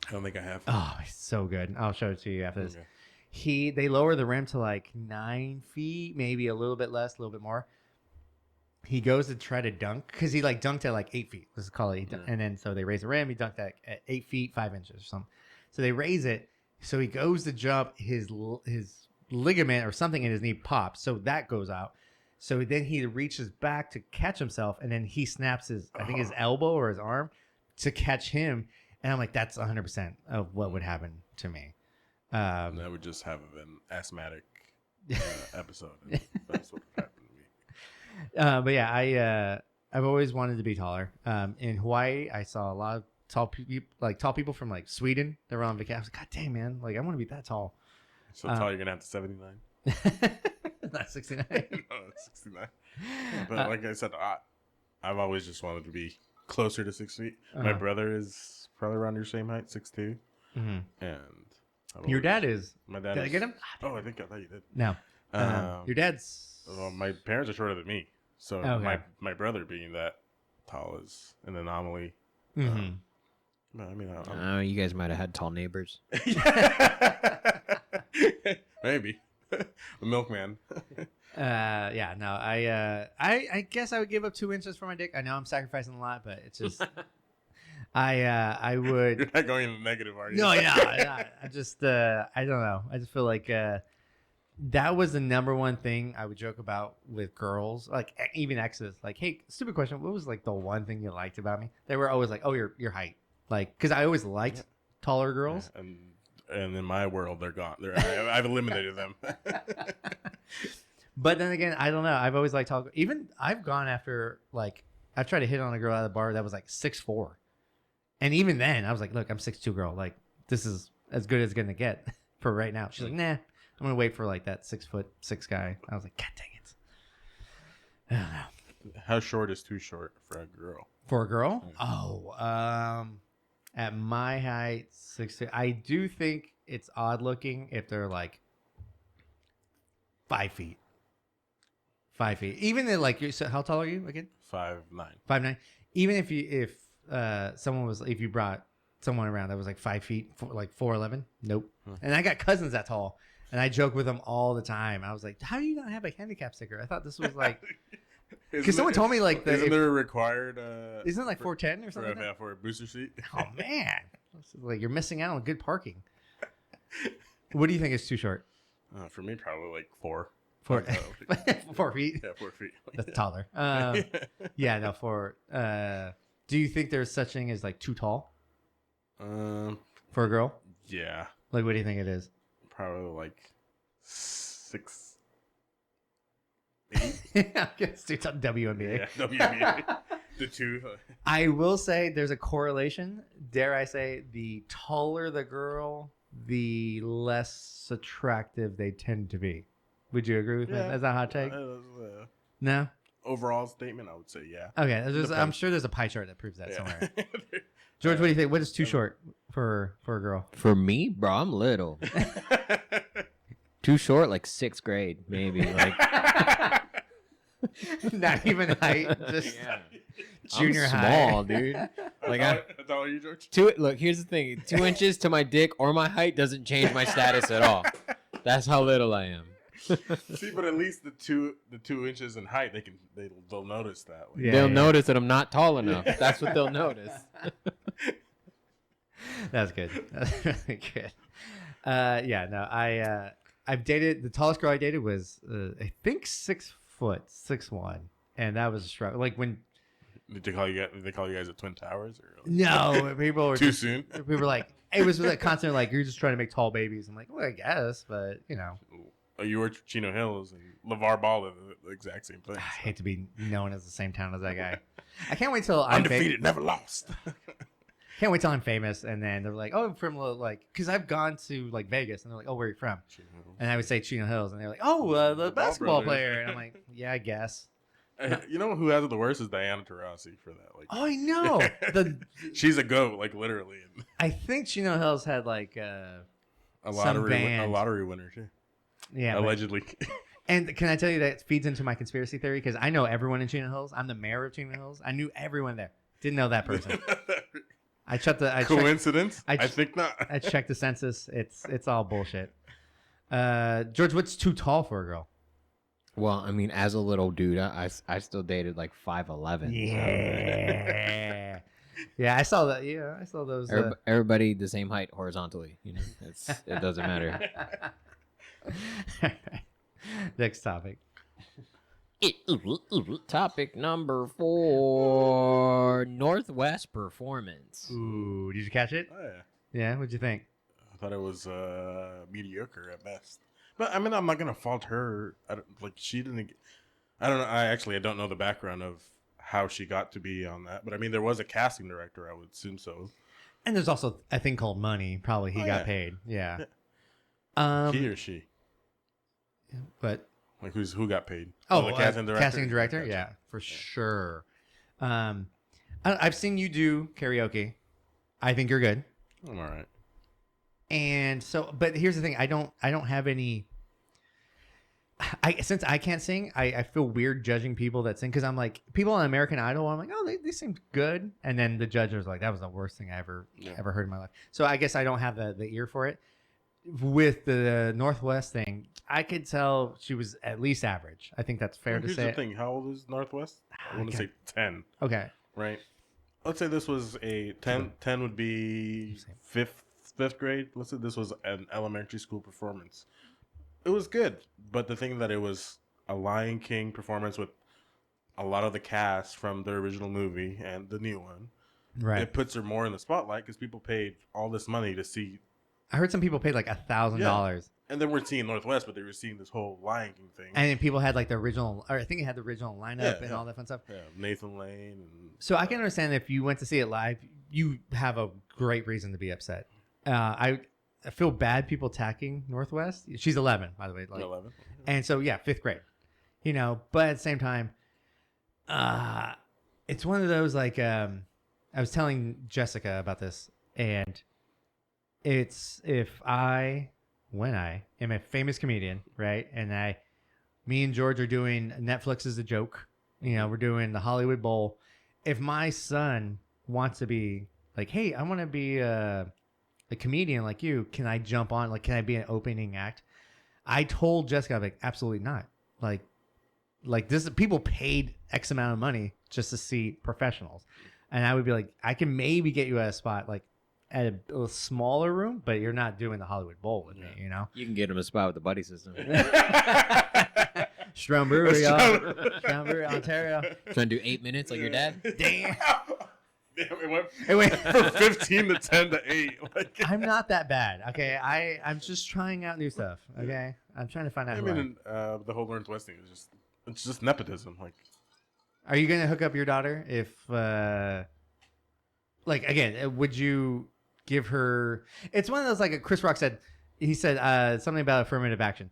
I don't think I have. Oh, it's so good. I'll show it to you after this. Okay. They lower the rim to like 9 feet, maybe a little bit less, a little bit more. He goes to try to dunk because he like dunked at like 8 feet. Let's call it. And then so they raise the rim. He dunked at 8 feet 5 inches or something. So they raise it. So he goes to jump. His ligament or something in his knee pops. So that goes out. So then he reaches back to catch himself, and then he snaps his elbow or his arm to catch him. And I'm like, that's 100% of what would happen to me. That would just have an asthmatic episode. That's what happened to me. But yeah, I've always wanted to be taller. In Hawaii, I saw a lot of tall people from like Sweden. They were on vacation. I was like, God damn, man! Like I want to be that tall. So tall, you're gonna have to 79. Not 69. No, it's 69. But like I said, I've always just wanted to be closer to 6 feet. My brother is probably around your same height, 6'2", and your dad is. My dad. Did I get him? Oh, I thought you did. No. Your dad's. Well, my parents are shorter than me, so my brother being that tall is an anomaly. I mean, you guys might have had tall neighbors. Maybe the milkman. Yeah, no, I guess I would give up 2 inches for my dick. I know I'm sacrificing a lot, but it's just, I would. You're not going in the negative, are you? No, yeah, I just, I don't know. I just feel like that was the number one thing I would joke about with girls, like even exes. Like, hey, stupid question. What was like the one thing you liked about me? They were always like, oh, your height. Like, because I always liked taller girls. Yeah, and in my world, they're gone. I've eliminated them. But then again, I don't know. I've always liked tall. Even I've gone after like I've tried to hit on a girl at the bar that was like 6'4", and even then I was like, look, I'm 6'2", girl. Like this is as good as it's gonna get for right now. She's like, nah, I'm gonna wait for like that 6'6" guy. I was like, God dang it. I don't know. How short is too short for a girl? For a girl? Oh, at my height, 6'2". I do think it's odd looking if they're like 5 feet. 5 feet. Even then, like, so how tall are you again? 5'9". 5'9". Even if you brought someone around that was like 5 feet, like 4'11", nope. And I got cousins that tall, and I joke with them all the time. I was like, how do you not have a handicap sticker? I thought this was like. Because someone told me like isn't there a required? Isn't it like 410 or something? For a booster seat. Oh man, like you're missing out on good parking. What do you think is too short? For me, probably like 4. 4 4 feet. Yeah, 4 feet. That's taller. Yeah, no. Do you think there's such thing as like too tall? For a girl? Yeah. Like, what do you think it is? Probably like 6'8". I guess it's on WNBA. Yeah, WNBA. The two. I will say there's a correlation. Dare I say, the taller the girl, the less attractive they tend to be. Would you agree with that? Is that a hot take? No? Overall statement, I would say yeah. Okay, I'm sure there's a pie chart that proves that somewhere. George, what do you think? What is too short for a girl? For me, bro, I'm little. Too short, like 6th grade, maybe. Like not even height, just junior I'm high. small, dude. Like That's all you, George? Look, here's the thing: 2 inches to my dick or my height doesn't change my status at all. That's how little I am. See, but at least the 2 inches in height, they'll notice that. Like, They'll notice that I'm not tall enough. That's what they'll notice. That's good. That's really good. Yeah, no, I've dated, the tallest girl I dated was I think 6 foot, 6'1", and that was a struggle. Like when did they call you guys at Twin Towers? Or like, no, people were too soon. We were like, it was like constant like you're just trying to make tall babies. I'm like, well, I guess, but you know, you were Chino Hills, and LeVar Ball are the exact same thing. I hate to be known as the same town as that guy. I can't wait till I'm undefeated, never lost. Can't wait till I'm famous, and then they're like, "Oh, I'm from because I've gone to like Vegas," and they're like, "Oh, where are you from?" And I would say Chino Hills, and they're like, "Oh, the basketball player," and I'm like, "Yeah, I guess." You know who has it the worst is Diana Taurasi for that. Like, Oh, I know. She's a goat, like literally. I think Chino Hills had like a lottery winner too. Yeah, allegedly. And can I tell you that feeds into my conspiracy theory? Because I know everyone in Chino Hills. I'm the mayor of Chino Hills. I knew everyone there. Didn't know that person. Coincidence? I think not. I checked the census. It's all bullshit. George, what's too tall for a girl? Well, I mean, as a little dude, I still dated like 5'11". Yeah. Yeah, I saw that. Yeah, I saw those. Everybody the same height horizontally. You know, it doesn't matter. Next topic. Topic number 4: Northwest performance. Ooh, did you catch it? Oh, yeah. Yeah, what'd you think? I thought it was mediocre at best. But I mean, I'm not gonna fault her. She didn't. I don't know. I don't know the background of how she got to be on that. But I mean, there was a casting director. I would assume so. And there's also a thing called money. Probably he got paid. Yeah. He or she. But like who got paid? Oh, the casting director. Casting director. Gotcha. Yeah, for sure. I've seen you do karaoke. I think you're good. I'm all right. And so, but here's the thing: I don't have any. Since I can't sing, I feel weird judging people that sing because I'm like people on American Idol. I'm like, oh, they seemed good, and then the judge was like, that was the worst thing I ever heard in my life. So I guess I don't have the ear for it. With the Northwest thing, I could tell she was at least average. I think that's fair to say. Here's the thing: how old is Northwest? I want to say 10. Okay. Right. Let's say this was a 10. 10 would be fifth grade. Let's say this was an elementary school performance. It was good, but the thing that it was a Lion King performance with a lot of the cast from the original movie and the new one. Right. It puts her more in the spotlight because people paid all this money to see. I heard some people paid like $1,000. And they weren't seeing Northwest, but they were seeing this whole Lion King thing. And then people had like the original, or I think it had the original lineup and all that fun stuff. Yeah, Nathan Lane. And, so I can understand if you went to see it live, you have a great reason to be upset. I feel bad people attacking Northwest. She's 11, by the way. 11. And so, yeah, 5th grade. You know, but at the same time, it's one of those like, I was telling Jessica about this, and it's when I am a famous comedian, right? And me and George are doing Netflix is a joke. You know, we're doing the Hollywood Bowl. If my son wants to be like, hey, I want to be a comedian like you, can I jump on? Like, can I be an opening act? I told Jessica, I'm like, absolutely not. Like this, people paid X amount of money just to see professionals. And I would be like, I can maybe get you at a spot like at a smaller room, but you're not doing the Hollywood Bowl with me, you know? You can get him a spot with the buddy system. Strong Brewery, y'all. Strong Brewery, Ontario. Trying to do 8 minutes like your dad? Damn. It went from 15 to 10 to 8. Like, I'm not that bad, okay? I'm just trying out new stuff, okay? I'm trying to find out. The whole Northwest thing is it's just nepotism. Like, are you gonna hook up your daughter if, like, again, would you give her? It's one of those like Chris Rock said. He said something about affirmative action,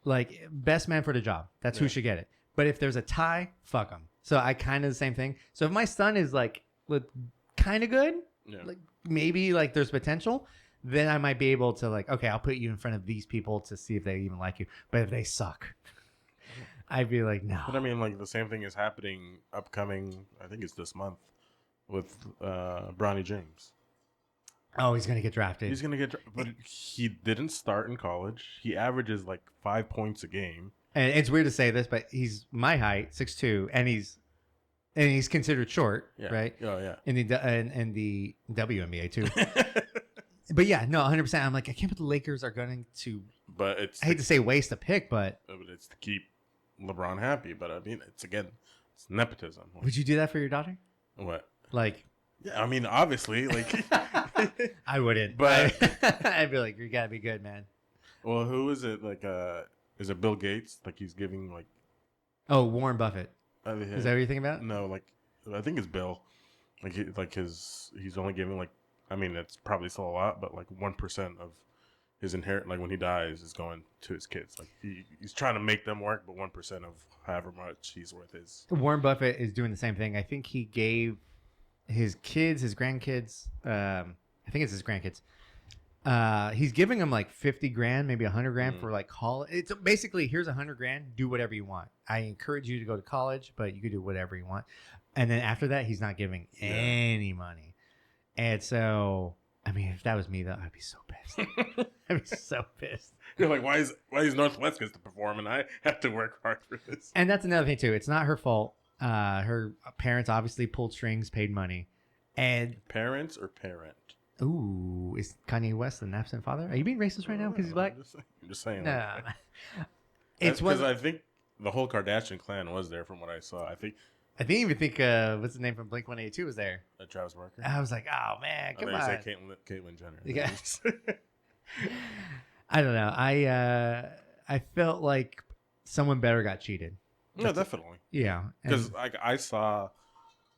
like best man for the job. That's who should get it. But if there's a tie, fuck them. So I kind of the same thing. So if my son is like kind of good, like maybe like there's potential, then I might be able to like, okay, I'll put you in front of these people to see if they even like you. But if they suck, I'd be like, no. But I mean, like the same thing is happening upcoming. I think it's this month with Bronny James. Oh, he's gonna get drafted. He's gonna get, but he didn't start in college. He averages like 5 points a game. And it's weird to say this, but he's my height, 6'2", and he's considered short, right? Oh yeah. In the WNBA too. But yeah, no, 100%. I'm like, I can't believe the Lakers are going to. But it's. I hate to say waste a pick, but it's to keep LeBron happy. But I mean, it's nepotism. Would you do that for your daughter? What? Like. Yeah, I mean, obviously, like. I wouldn't, but I'd be like, you gotta be good, man. Well, who is it? Like, is it Bill Gates? Like he's giving like. Oh, Warren Buffett. Is that what you're thinking about? No, like I think it's Bill. Like he's only giving like, I mean it's probably still a lot, but like 1% of his inherit, like when he dies, is going to his kids. Like he's trying to make them work, but 1% of however much he's worth is. Warren Buffett is doing the same thing. I think he gave his kids, his grandkids. I think it's his grandkids. He's giving them like 50 grand, maybe 100 grand for like college. It's basically, here's 100 grand. Do whatever you want. I encourage you to go to college, but you can do whatever you want. And then after that, he's not giving any money. And so, I mean, if that was me, though, I'd be so pissed. I'd be so pissed. You're like, why is Northwest gets to perform and I have to work hard for this? And that's another thing too. It's not her fault. Her parents obviously pulled strings, paid money, and parents or parent. Ooh, is Kanye West the absent father? Are you being racist right now because he's black? I'm just saying. No, it's because I think the whole Kardashian clan was there from what I saw. I didn't even think what's the name from Blink-182 was there. Travis Barker. I was like, oh man, come on. I say Caitlyn Jenner. Yeah. I don't know. I felt like someone better got cheated. No, definitely. Yeah, because I saw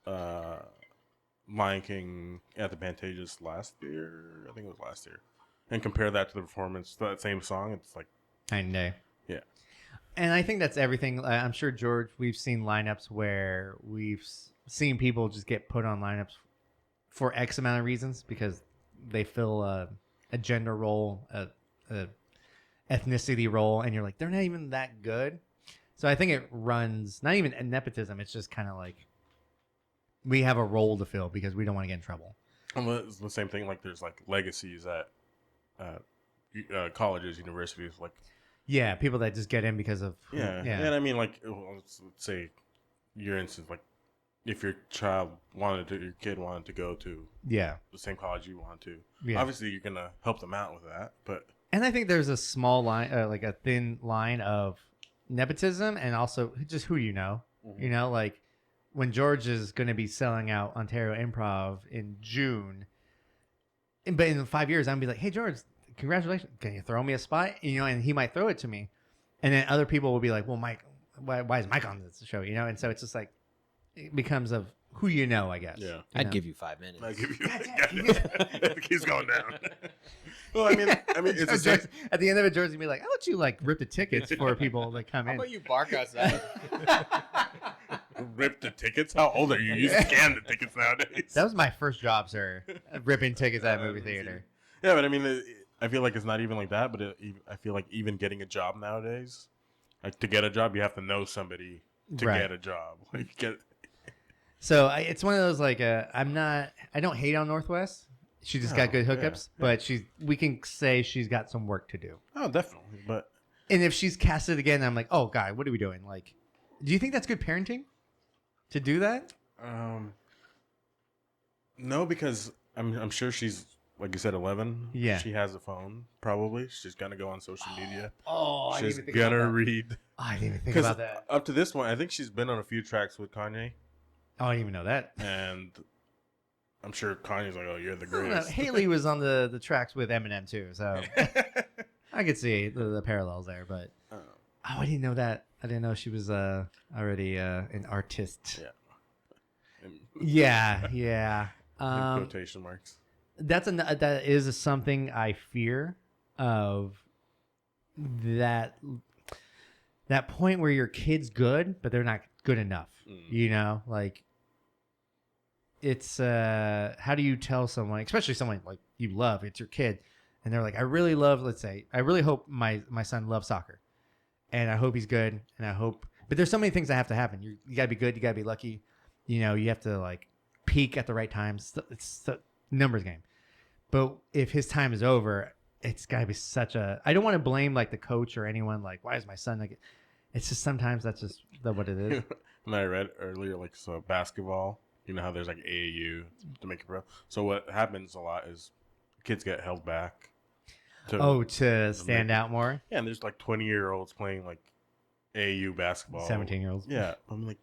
Lion King at the Pantages last year. I think it was last year, and compare that to the performance, that same song. It's like night and day. Yeah. And I think that's everything. I'm sure, George, we've seen lineups where we've seen people just get put on lineups for X amount of reasons because they fill a gender role, a ethnicity role, and you're like, they're not even that good. So I think it runs, not even nepotism, it's just kind of like we have a role to fill because we don't want to get in trouble. And it's the same thing, like there's like legacies at colleges, universities, like yeah, people that just get in because of and I mean like let's say your instance, like if your kid wanted to go to the same college you want to, obviously you're gonna help them out with that, but and I think there's a small line, like a thin line of nepotism and also just who you know. You know, like when George is going to be selling out Ontario Improv in June, but in 5 years I'm gonna be like, hey George, congratulations, can you throw me a spot? You know, and he might throw it to me, and then other people will be like, well, Mike, why is Mike on this show? You know, and so it's just like it becomes of who you know, I guess. Yeah, I'd give you 5 minutes. I'd give you. It keeps going down. Well, I mean, it's George, at the end of it, George will be like, "How about you like rip the tickets for people that come in?" How about you bark outside? Rip the tickets? How old are you? You scan the tickets nowadays. That was my first job, sir. Ripping tickets at a movie theater. Yeah, but I mean, I feel like it's not even like that. But I feel like even getting a job nowadays, like to get a job, you have to know somebody to get a job. Like get. So it's one of those like I don't hate on Northwest. She just got good hookups, but we can say she's got some work to do. Oh, definitely. And if she's casted again, I'm like, oh God, what are we doing? Like, do you think that's good parenting to do that? No, because I'm sure she's like you said, 11. Yeah, she has a phone. Probably she's gonna go on social media. Oh, she's gonna read. Oh, I didn't even think about that. Up to this point, I think she's been on a few tracks with Kanye. Oh, I didn't even know that. And I'm sure Kanye's like, "Oh, you're the greatest." Haley was on the tracks with Eminem too, so I could see the parallels there. But I didn't know that. I didn't know she was already an artist. Yeah. Quotation marks. That is something I fear of. That point where your kid's good, but they're not good enough. You know, like. It's how do you tell someone, especially someone like you love, it's your kid, and they're like, I really hope my son loves soccer, and I hope he's good, and I hope, but there's so many things that have to happen. You gotta be good, you gotta be lucky, you know, you have to like peak at the right times. It's the numbers game. But if his time is over, it's gotta be I don't want to blame like the coach or anyone, like why is my son like, it's just sometimes that's just what it is. And I read earlier, like, so basketball, you know how there's like AAU to make it pro. So what happens a lot is kids get held back. To stand out more? Yeah, and there's like 20-year-olds playing like AAU basketball. 17-year-olds. Yeah. I'm like,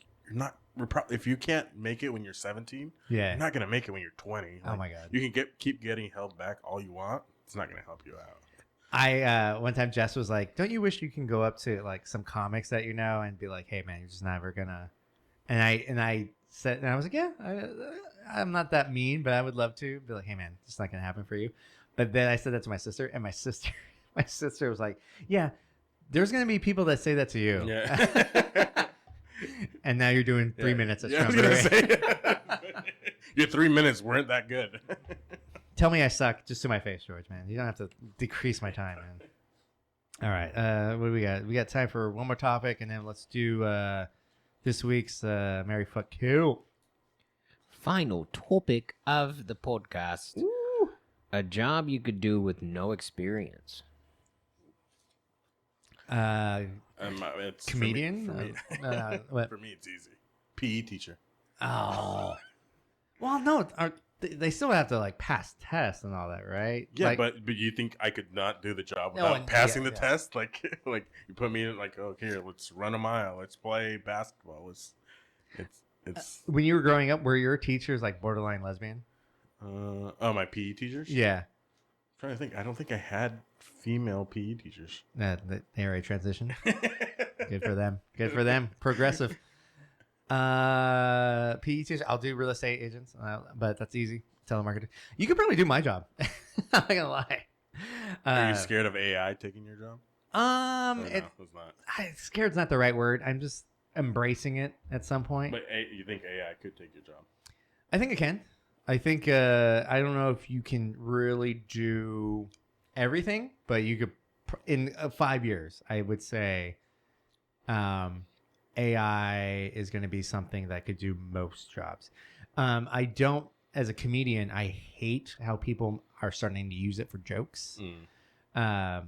if you can't make it when you're 17, you're not going to make it when you're 20. Like, oh my God. You can keep getting held back all you want. It's not going to help you out. One time Jess was like, "Don't you wish you can go up to like some comics that you know and be like, hey man, you're just never gonna." And I said, and I was like, "Yeah, I'm not that mean, but I would love to be like, hey man, it's not gonna happen for you." But then I said that to my sister, and my sister was like, "Yeah, there's gonna be people that say that to you." Yeah. And now you're doing 3 minutes of I was Trump. gonna say, your 3 minutes weren't that good. Tell me I suck just to my face, George, man. You don't have to decrease my time, man. All right. What do we got? We got time for one more topic, and then let's do this week's Marry, Fuck, Kill. Final topic of the podcast. Ooh. A job you could do with no experience. It's comedian? For me, What? for me, it's easy. PE teacher. Oh. Well, no. They still have to like pass tests and all that, right? Yeah, like, but you think I could not do the job No, without and- passing yeah, the yeah. test? Like you put me in like, oh, here, let's run a mile, let's play basketball. It's when you were growing up, were your teachers like borderline lesbian? my PE teachers. Yeah. I'm trying to think. I don't think I had female PE teachers. They already transitioned. Good for them. Good for them. Progressive. PE teachers. I'll do real estate agents, but that's easy. Telemarketer. You could probably do my job. I'm not gonna lie. Are you scared of AI taking your job? Or It's not. scared's not the right word. I'm just embracing it at some point. But you think AI could take your job? I think it can. I think I don't know if you can really do everything, but you could in 5 years. I would say AI is going to be something that could do most jobs. I don't, as a comedian, I hate how people are starting to use it for jokes. I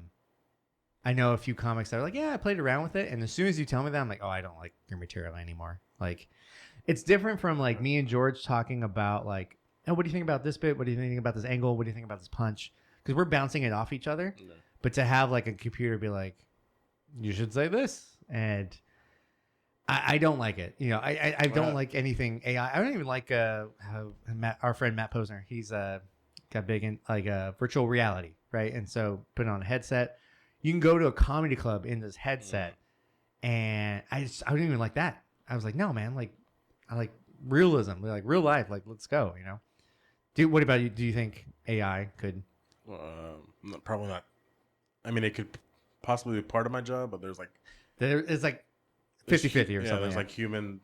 know a few comics that are like, yeah, I played around with it. And as soon as you tell me that, I'm like, oh, I don't like your material anymore. Like, it's different from like me and George talking about like, oh, what do you think about this bit? What do you think about this angle? What do you think about this punch? Because we're bouncing it off each other. No. But to have like a computer be like, you should say this. And I don't like it. You know, I don't like anything AI. I don't even like how our friend Matt Posner. He's got big in like virtual reality, right? And so put on a headset. You can go to a comedy club in this headset, and I don't even like that. I was like, no, man. Like, I like realism, like real life. Like, let's go. You know. What about you? Do you think AI could? Probably not. I mean, it could possibly be part of my job, but there's like 50-50 or something. Yeah, there's like human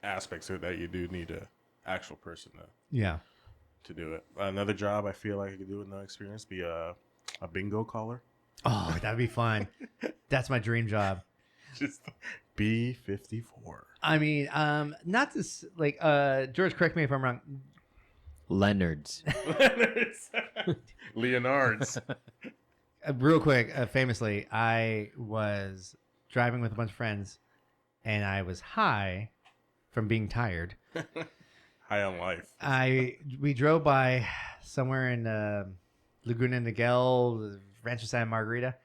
aspects to it that you do need an actual person to do it. Another job I feel like I could do with no experience be a bingo caller. Oh, that'd be fun. That's my dream job. Just B54. I mean, not this like George, correct me if I'm wrong. Leonard's. Leonard's. Real quick, famously, I was driving with a bunch of friends, and I was high from being tired. High on life. We drove by somewhere in Laguna Niguel, Rancho Santa Margarita.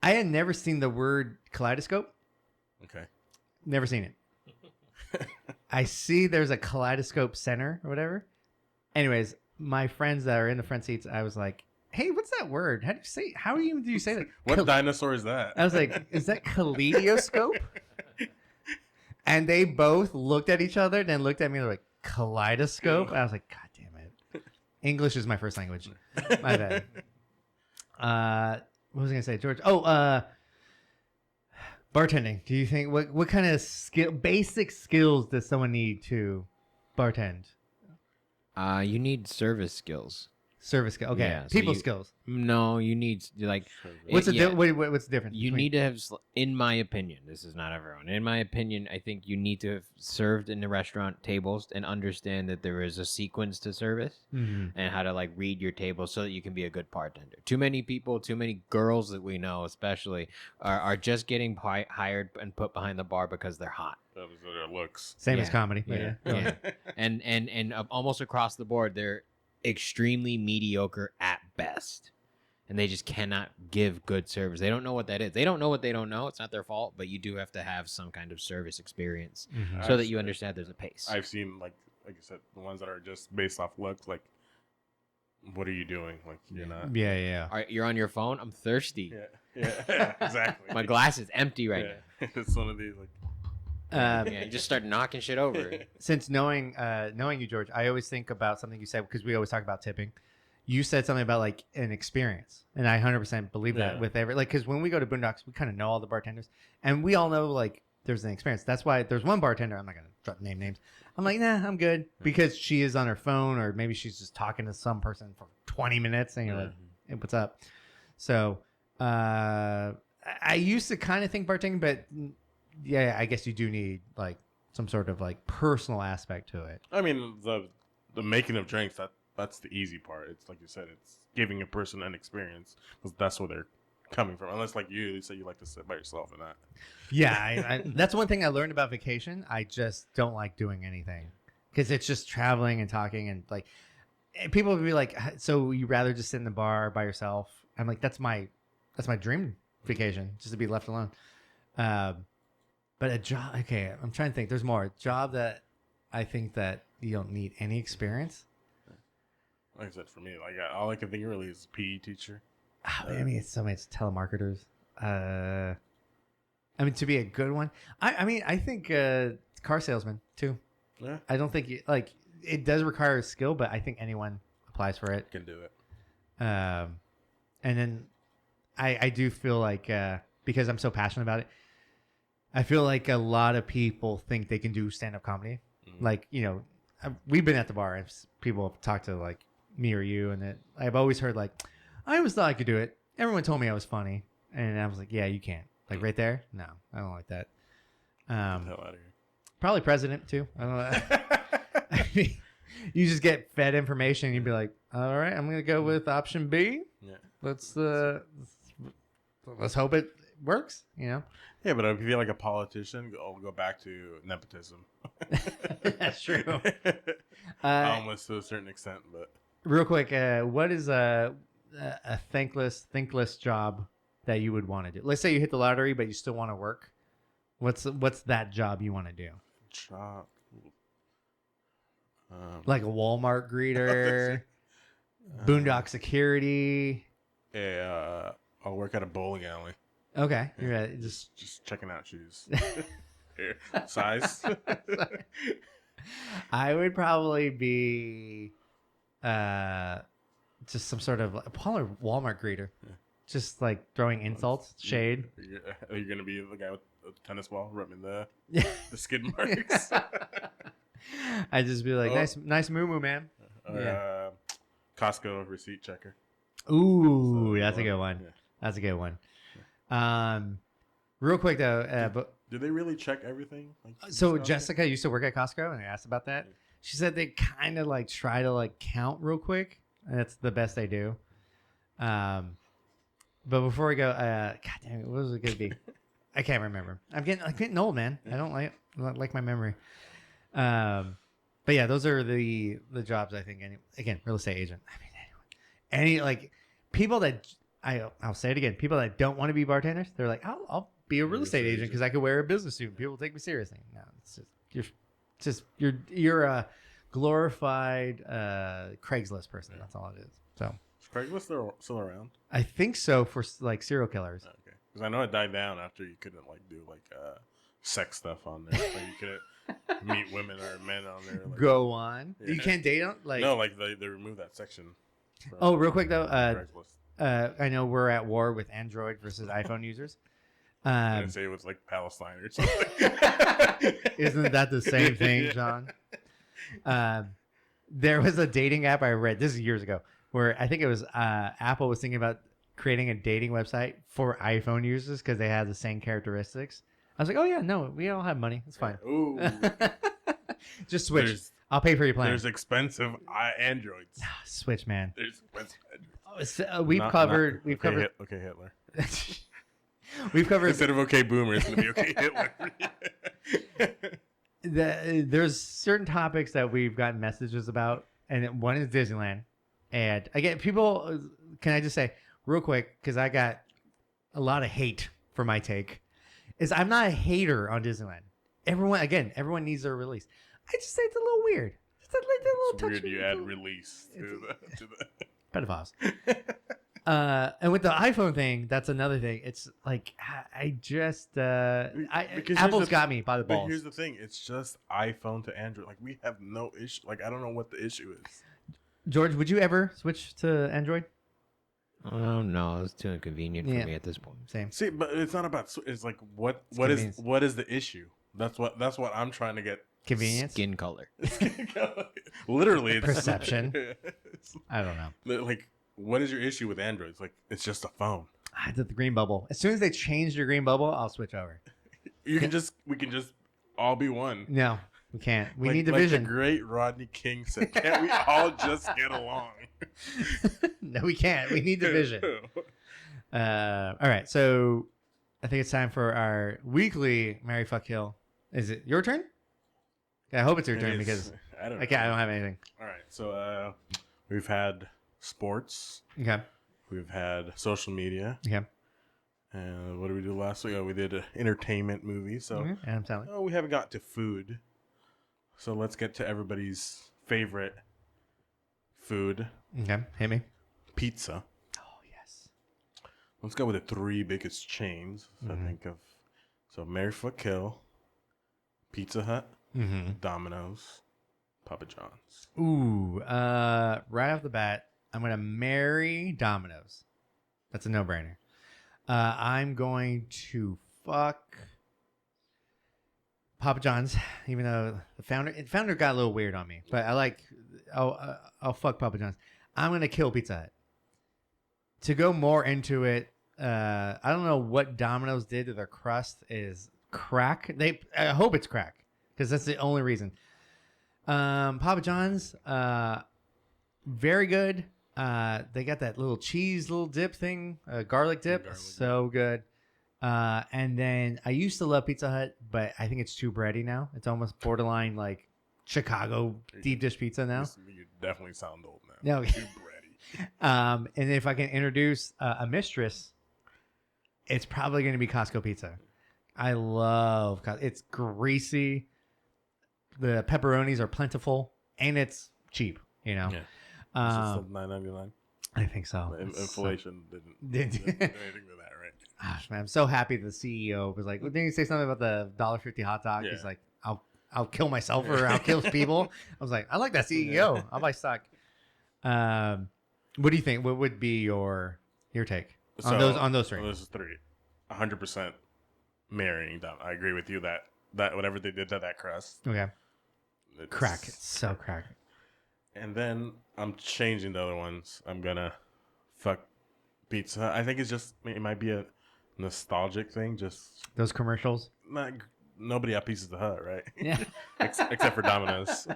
I had never seen the word kaleidoscope. Okay. Never seen it. I see there's a kaleidoscope center or whatever. Anyways, my friends that are in the front seats, I was like, hey, what's that word? How do you say that? What dinosaur is that? I was like, is that kaleidoscope? And they both looked at each other, then looked at me like, kaleidoscope? I was like, God damn it. English is my first language. My bad. What was I going to say, George? Oh, bartending. Do you think, what kind of basic skills does someone need to bartend? You need service skills. Service skill. Okay. Yeah, so People you- skills. No, you need like What's the yeah, what's the difference? you between- need to have, in my opinion, this is not everyone. In my opinion, I think you need to have served in the restaurant tables and understand that there is a sequence to service Mhm. and how to like read your table so that you can be a good bartender. Too many people, too many girls that we know, especially, are just getting hired and put behind the bar because they're hot. That was their looks. Same as Yeah. comedy. Yeah, Yeah. yeah. and almost across the board, they're extremely mediocre at best. And they just cannot give good service. They don't know what that is. They don't know what they don't know. It's not their fault, but you do have to have some kind of service experience Mhm. so that you understand there's a pace. I've seen like I said, the ones that are just based off looks. Like what are you doing? Like you're not. Yeah. All right, you're on your phone. I'm thirsty. Yeah, exactly. My glass is empty right now. It's one of these like. now. Yeah, you just start knocking shit over. Since knowing you, George, I always think about something you said because we always talk about tipping. You said something about like an experience, and I 100% believe that with every because when we go to Boondocks, we kind of know all the bartenders, and we all know like there's an experience. That's why there's one bartender. I'm not gonna name names. I'm like, nah, I'm good because she is on her phone, or maybe she's just talking to some person for 20 minutes, and you're like, hey, what's up? So I used to kind of think bartending, but yeah, I guess you do need like some sort of like personal aspect to it. I mean, the making of drinks that's the easy part. It's like you said, it's giving a person an experience because that's where they're coming from. Unless like you say you like to sit by yourself and that. Yeah, I that's one thing I learned about vacation. I just don't like doing anything because it's just traveling and talking and like people would be like, so you rather just sit in the bar by yourself? I'm like, that's my dream vacation, just to be left alone. But a job, okay, I'm trying to think. There's more. A job that I think that you don't need any experience. Like I said, for me, like all I can think of really is PE teacher. I mean, it's so many telemarketers. I mean, to be a good one, I think car salesman too. Yeah, I don't think like it does require a skill, but I think anyone applies for it. can do it. And then I do feel like because I'm so passionate about it, I feel like a lot of people think they can do stand-up comedy. Mm-hmm. Like, you know, we've been at the bar and people have talked to like me or you, and I've always heard like, I always thought I could do it. Everyone told me I was funny, and I was like, yeah, you can't. Like right there, no, I don't like that. Get the hell out of here. Probably president too. I don't know. I mean, you just get fed information, and you'd be like, all right, I'm gonna go with option B. Yeah. Let's hope it works. You know. Yeah, but if you feel like a politician, I'll go back to nepotism. That's true. Almost to a certain extent, but real quick, what is a thankless job that you would want to do? Let's say you hit the lottery, but you still want to work. What's that job you want to do? Job. Like a Walmart greeter, Boondock security. Yeah, I'll work at a bowling alley. Okay, you're right. Just checking out shoes. Here, size. I would probably be just some sort of Walmart greeter. Yeah. Just like throwing insults, shade. Are you going to be the guy with the tennis ball rubbing the skid marks? I'd just be like, nice moo-moo, man. Costco receipt checker. Ooh, so that's a good one. Yeah. That's a good one. Real quick though, but do they really check everything? Like, so Jessica used to work at Costco, and I asked about that. She said they kind of like try to like count real quick. That's the best they do. But before we go, God damn it, what was it gonna be? I can't remember. I'm getting old, man. I don't like my memory. But yeah, those are the jobs I think. Again, real estate agent. I mean, any like people that. I'll say it again. People that don't want to be bartenders, they're like, I'll be a real estate agent because I could wear a business suit. People take me seriously. No, it's just you're a glorified Craigslist person. That's all it is. So is Craigslist still around? I think so for like serial killers. Okay, because I know it died down after you couldn't like do like sex stuff on there. Like you couldn't meet women or men on there. Like, go on. Yeah. You can't date on like no, like they removed that section. Oh, real quick though. I know we're at war with Android versus iPhone users. I'm gonna say it was like Palestine or something. Isn't that the same thing, John? There was a dating app I read, this is years ago, where I think it was Apple was thinking about creating a dating website for iPhone users because they had the same characteristics. I was like, oh yeah, no, we all have money. It's fine. Ooh. Just switch. I'll pay for your plan. There's expensive Androids. Switch, man. There's expensive Androids. We've covered. Okay, Hitler. We've covered. Instead of okay boomer, it's gonna be okay Hitler. There's certain topics that we've gotten messages about, and one is Disneyland. And again, people, can I just say real quick, because I got a lot of hate for my take, is I'm not a hater on Disneyland. Everyone needs their release. I just say it's a little weird. It's a little weird you add release to the pedophiles. And with the iPhone thing, that's another thing. It's like Apple's got me by the balls. But here's the thing: it's just iPhone to Android. Like we have no issue. Like I don't know what the issue is. George, would you ever switch to Android? Oh no, it's too inconvenient for me at this point. Same. See, but it's not about. It's like what convenience. is the issue? That's what I'm trying to get. Convenience. Skin color. Literally, it's Perception. I don't know. Like, what is your issue with Android? It's like it's just a phone. I did the green bubble. As soon as they change your green bubble, I'll switch over. We can just all be one. No, we can't. We need Like division. the great Rodney King said, "Can't we all just get along?" No, we can't. We need division. All right. So I think it's time for our weekly Marry Fuck Kill. Is it your turn? I hope it's your turn because I don't know. I don't have anything. All right. So we've had sports. Okay. We've had social media. Okay. And what did we do last week? Oh, we did an entertainment movie. So And I'm telling. we haven't got to food. So let's get to everybody's favorite food, Okay. Hit me. pizza. Oh yes. Let's go with the 3 biggest chains. I think of. So Marry Fuck Kill, Pizza Hut, Domino's, Papa John's. Ooh. Right off the bat, I'm gonna marry Domino's. That's a no-brainer. I'm going to fuck Papa John's, even though the founder got a little weird on me. But I'll fuck Papa John's. I'm gonna kill Pizza Hut. To go more into it, I don't know what Domino's did to their crust is crack. I hope it's crack because that's the only reason. Papa John's, very good. They got that little cheese, little dip thing, garlic dip, so good. And then I used to love Pizza Hut, but I think it's too bready now. It's almost borderline like Chicago deep dish pizza now. You definitely sound old now. No. Too bready. And if I can introduce a mistress, it's probably going to be Costco pizza. I love it's greasy. The pepperonis are plentiful and it's cheap, you know. Yeah. It's just $9.99. I think so. Inflation didn't do anything to that, right? Gosh, man, I'm so happy the CEO was like, didn't he say something about the $1.50 hot dog? Yeah. He's like, I'll kill myself or I'll kill people. I was like, I like that CEO. I'll buy stock. What do you think? What would be your take on those three? Well, this is 3. 100% marrying them. I agree with you that whatever they did to that crust. Okay. Crack. It's so crack. And then I'm changing the other ones. I'm gonna fuck Pizza Hut. I think it might be a nostalgic thing. Just those commercials. Nobody at Pizza Hut, right? Yeah. Except for Domino's.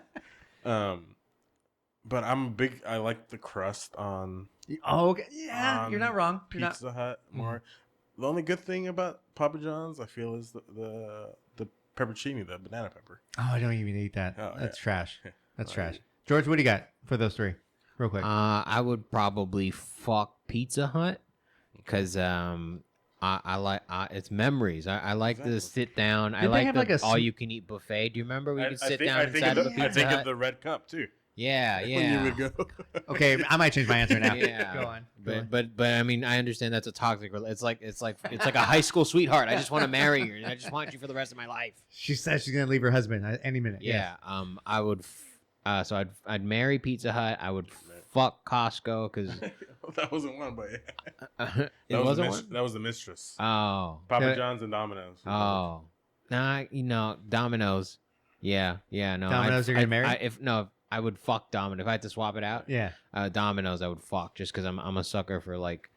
But I like the crust on. Oh, okay. Yeah, you're not wrong. Pizza Hut more. Mm-hmm. The only good thing about Papa John's, I feel, is the peppercini, the banana pepper. Oh, I don't even eat that. Oh, That's yeah. trash. That's trash. George, what do you got for those 3? Real quick. I would probably fuck Pizza Hut because I like it's memories. I like to sit down. I like the all you can eat buffet. Do you remember we could sit down inside of a Pizza I think Hut? of the red cup too. Yeah. When you would go. Okay, I might change my answer now. Yeah. Go on. But I mean, I understand that's a toxic. It's like a high school sweetheart. I just want to marry you, and I just want you for the rest of my life. She says she's gonna leave her husband any minute. Yeah. I would. So I'd marry Pizza Hut. I would fuck Costco because that wasn't one, but it wasn't one. That was the mistress. Oh. Papa John's and Domino's. Oh. Nah, Domino's. Yeah. No. Domino's you're gonna marry? I would fuck Domino's if I had to swap it out. Yeah. Domino's I would fuck just because I'm a sucker for like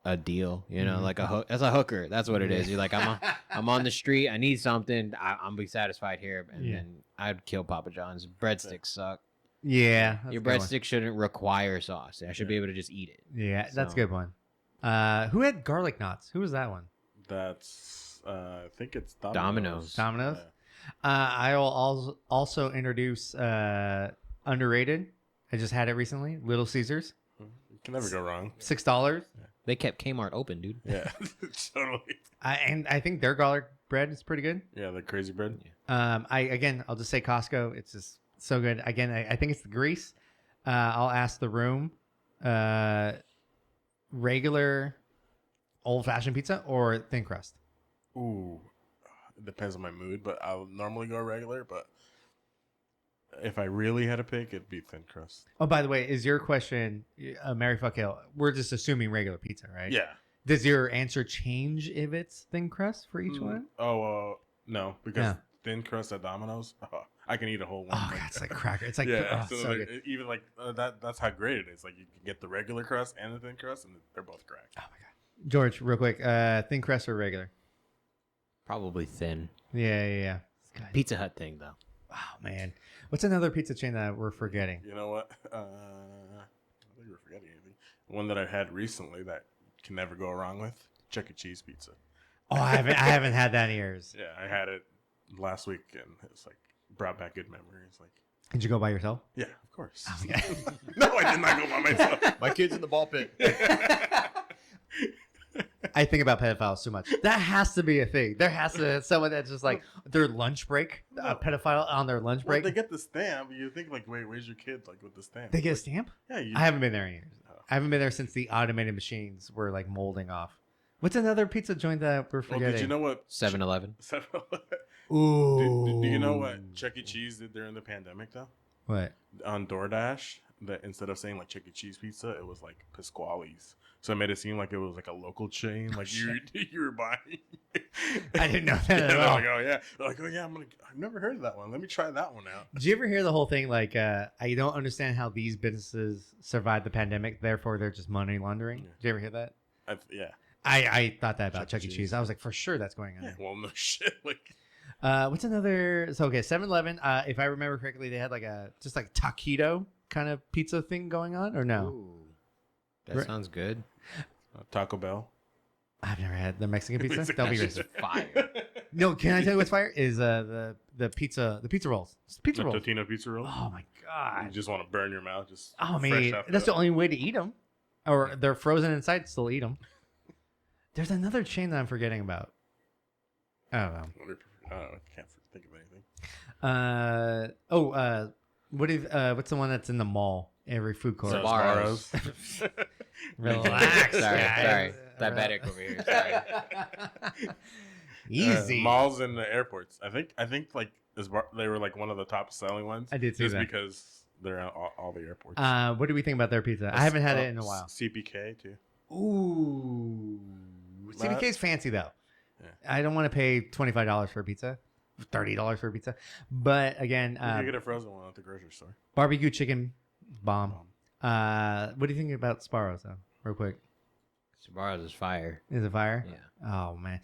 a deal, you know, like as a hooker. That's what it is. You're like I'm on the street. I need something. I'm be satisfied here, and then I'd kill Papa John's. Breadsticks suck. Yeah. Your breadstick shouldn't require sauce. I should be able to just eat it. Yeah, that's a good one. Who had garlic knots? Who was that one? That's I think it's Domino's. Domino's. Yeah. I will also introduce underrated. I just had it recently. Little Caesars. You can never go wrong. $6. They kept Kmart open, dude. Yeah, totally. And I think their garlic bread is pretty good. Yeah, the crazy bread. I'll just say Costco. It's just so good. Again, I think it's the grease. I'll ask the room Regular old-fashioned pizza or thin crust? Ooh, it depends on my mood, but I'll normally go regular. But if I really had to pick, it'd be thin crust. Oh, by the way, is your question Mary fuck kill? We're just assuming regular pizza, right? Yeah. Does your answer change if it's thin crust for each one? Oh, no, because thin crust at Domino's, I can eat a whole one. Oh, God, it's like cracker. It's like so good. Even like that's how great it is. Like you can get the regular crust and the thin crust, and they're both crack. Oh my God, George, real quick, thin crust or regular? Probably thin. Yeah. Pizza Hut thing though. Oh man, what's another pizza chain that we're forgetting? You know what? I don't think we're forgetting anything. One that I had recently that can never go wrong with: Chuck E. Cheese pizza. Oh, I haven't had that in years. Yeah, I had it last week, and it's like brought back good memories. Like, did you go by yourself? Yeah, of course. Oh, my God. No, I did not go by myself. My kid's in the ball pit. I think about pedophiles too much. That has to be a thing. There has to be someone that's just like their lunch break, a pedophile on their lunch break. They get the stamp. You think like, wait, where's your kid? Like with the stamp. They get a stamp? Yeah. I haven't been there in years. I haven't been there since the automated machines were like molding off. What's another pizza joint that we're forgetting? Did you know what? 7-Eleven. 7-Eleven. Ooh. Do you know what Chuck E. Cheese did during the pandemic though? What? On DoorDash, that instead of saying like Chuck E. Cheese pizza, it was like Pasquale's. So it made it seem like it was like a local chain, like you were buying. I didn't know that at all. Like, oh yeah, they're like, oh yeah, I've never heard of that one. Let me try that one out. Did you ever hear the whole thing? Like, I don't understand how these businesses survived the pandemic. Therefore, they're just money laundering. Yeah. Did you ever hear that? Yeah. I thought that about Chuck E. Cheese. I was like, for sure that's going on. Yeah, well, no shit. Like, what's another? So okay, 7-Eleven. If I remember correctly, they had like a just like taquito kind of pizza thing going on, or no? Ooh, that sounds good. Taco Bell. I've never had the Mexican pizza. That'll be That's great. just fire. No, can I tell you what's fire? Is the pizza rolls. It's the pizza rolls. Totino pizza roll. Oh my God. You just want to burn your mouth. Just Oh fresh man, after that's that. the only way to eat them, or they're frozen inside. Still eat them. There's another chain that I'm forgetting about. I don't know. I can't think of anything. What's the one that's in the mall? Every food court. Sbarro's. Relax. Sorry. Diabetic over here. Sorry. Easy. Malls and the airports. I think like they were like one of the top selling ones. I did see just that. because they're at all the airports. What do we think about their pizza? I haven't had it in a while. CPK too. Ooh. CBK's fancy though. Yeah. I don't want to pay $25 for a pizza, $30 for a pizza. But again, You can get a frozen one at the grocery store. barbecue chicken, bomb. What do you think about Sbarro's though? Real quick. Sbarro's is fire. Is it fire? Yeah. Oh man.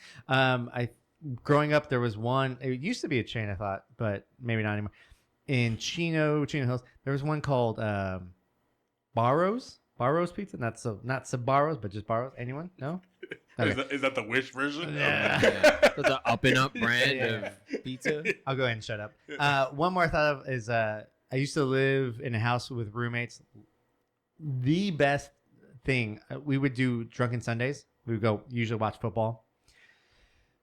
Growing up there was one. It used to be a chain, I thought, but maybe not anymore. In Chino Hills, there was one called Barro's Pizza. Not Sbarro's, but just Barro's. Anyone? No. Okay. Is that the Wish version? Yeah. That's the up and up brand of pizza. I'll go ahead and shut up. One more I thought of is I used to live in a house with roommates. The best thing, we would do drunken Sundays. We would go usually watch football.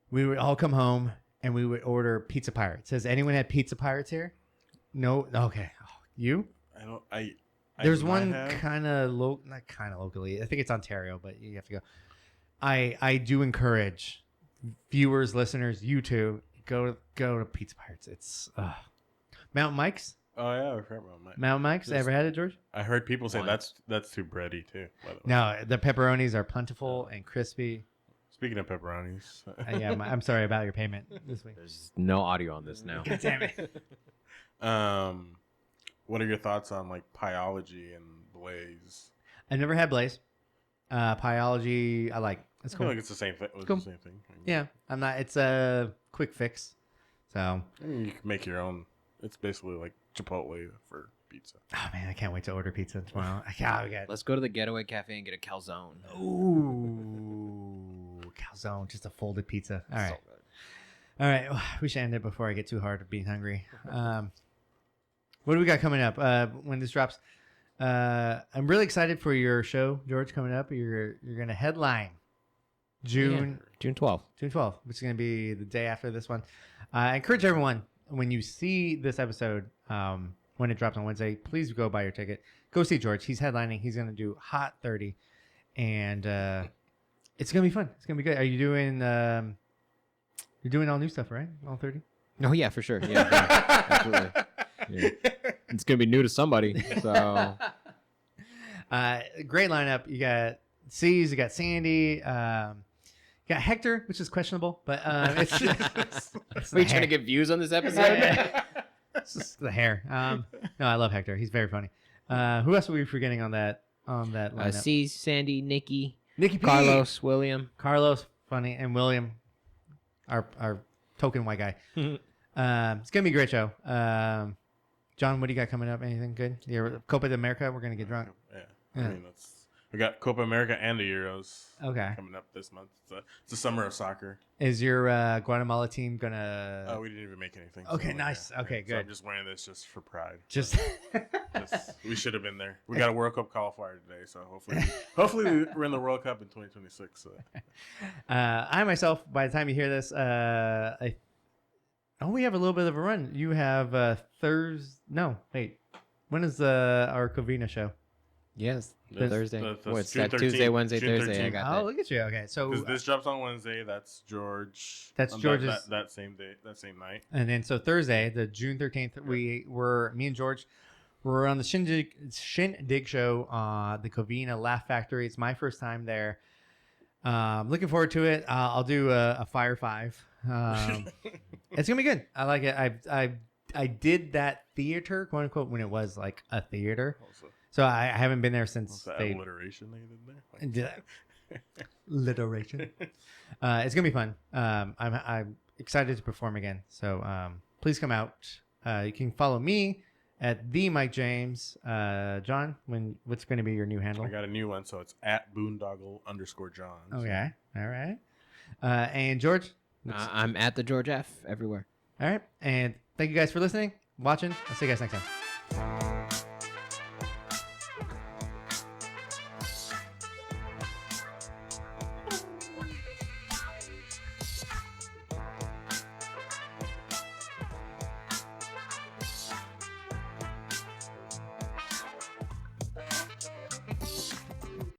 We would all come home and we would order Pizza Pirates. Has anyone had Pizza Pirates here? No. Okay. You? I don't. There's might one have. not kind of locally. I think it's Ontario, but you have to go. I do encourage viewers, listeners, you too, go to Pizza Pirates. It's Mountain Mike's. Oh yeah, I forgot about Mike. Mountain Mike's. Ever had it, George? I heard people say Once. that's too bready too. By the way. No, the pepperonis are plentiful and crispy. Speaking of pepperonis, Yeah, I'm sorry about your payment this week. There's no audio on this now. God damn it. what are your thoughts on like Pieology and Blaze? I never had Blaze. Pieology, I like. It's I cool. feel like it's the same thing. It's cool. the same thing. Yeah, I'm not. It's a quick fix. So. I mean, you can make your own. It's basically like Chipotle for pizza. Oh man, I can't wait to order pizza tomorrow. I got. Let's go to the Getaway Cafe and get a calzone. Ooh, calzone, just a folded pizza. All right. So good. All right, we should end it before I get too hard of being hungry. What do we got coming up when this drops? I'm really excited for your show, George, coming up. You're going to headline June 12th. June 12th, which is going to be the day after this one. I encourage everyone, when you see this episode, when it drops on Wednesday. Please go buy your ticket. Go see George. He's headlining. He's going to do Hot 30. And it's going to be fun. It's going to be good. Are you doing you're doing all new stuff, right? All 30? Oh, yeah, for sure. Yeah, absolutely. Yeah. It's going to be new to somebody. So, great lineup. You got C's, you got Sandy, you got Hector, which is questionable, but it's are you trying to get views on this episode? It's just the hair. No, I love Hector. He's very funny. Who else were we forgetting on that lineup? C, Sandy, Nikki P. Carlos, William. Carlos, funny, and William, our token white guy. It's gonna be a great show. John, what do you got coming up? Anything good? Copa de America. We're gonna get drunk. Yeah. I mean, we got Copa America and the Euros. Okay. Coming up this month. It's the summer of soccer. Is your Guatemala team gonna? Oh, we didn't even make anything. Okay, nice. Okay, good. So I'm just wearing this just for pride. Just we should have been there. We got a World Cup qualifier today, so hopefully we're in the World Cup in 2026. So. I myself, by the time you hear this, we have a little bit of a run. You have Thursday. No, wait. When is our Covina show? Yes, This- Thursday. What's June that? 13th, Tuesday, Wednesday, June Thursday. I 13th. got Oh, look at you. Okay, so Because this drops on Wednesday. That's George. That's on George's- that same day, that same night. and then so Thursday, the June 13th, me and George, we're on the Shindig show, the Covina Laugh Factory. It's my first time there. Looking forward to it. I'll do a Fire 5. It's gonna be good. I like it. I did that theater, quote unquote, when it was like a theater. Also, So I haven't been there since what's that they alliteration that you did there? did that. Alliteration. It's gonna be fun. I'm excited to perform again. So please come out. You can follow me at the Mike James. John, what's going to be your new handle? I got a new one, so it's at Boondoggle_John. Okay, all right. And George, I'm at the George F everywhere. all right. And thank you guys for listening, watching. I'll see you guys next time.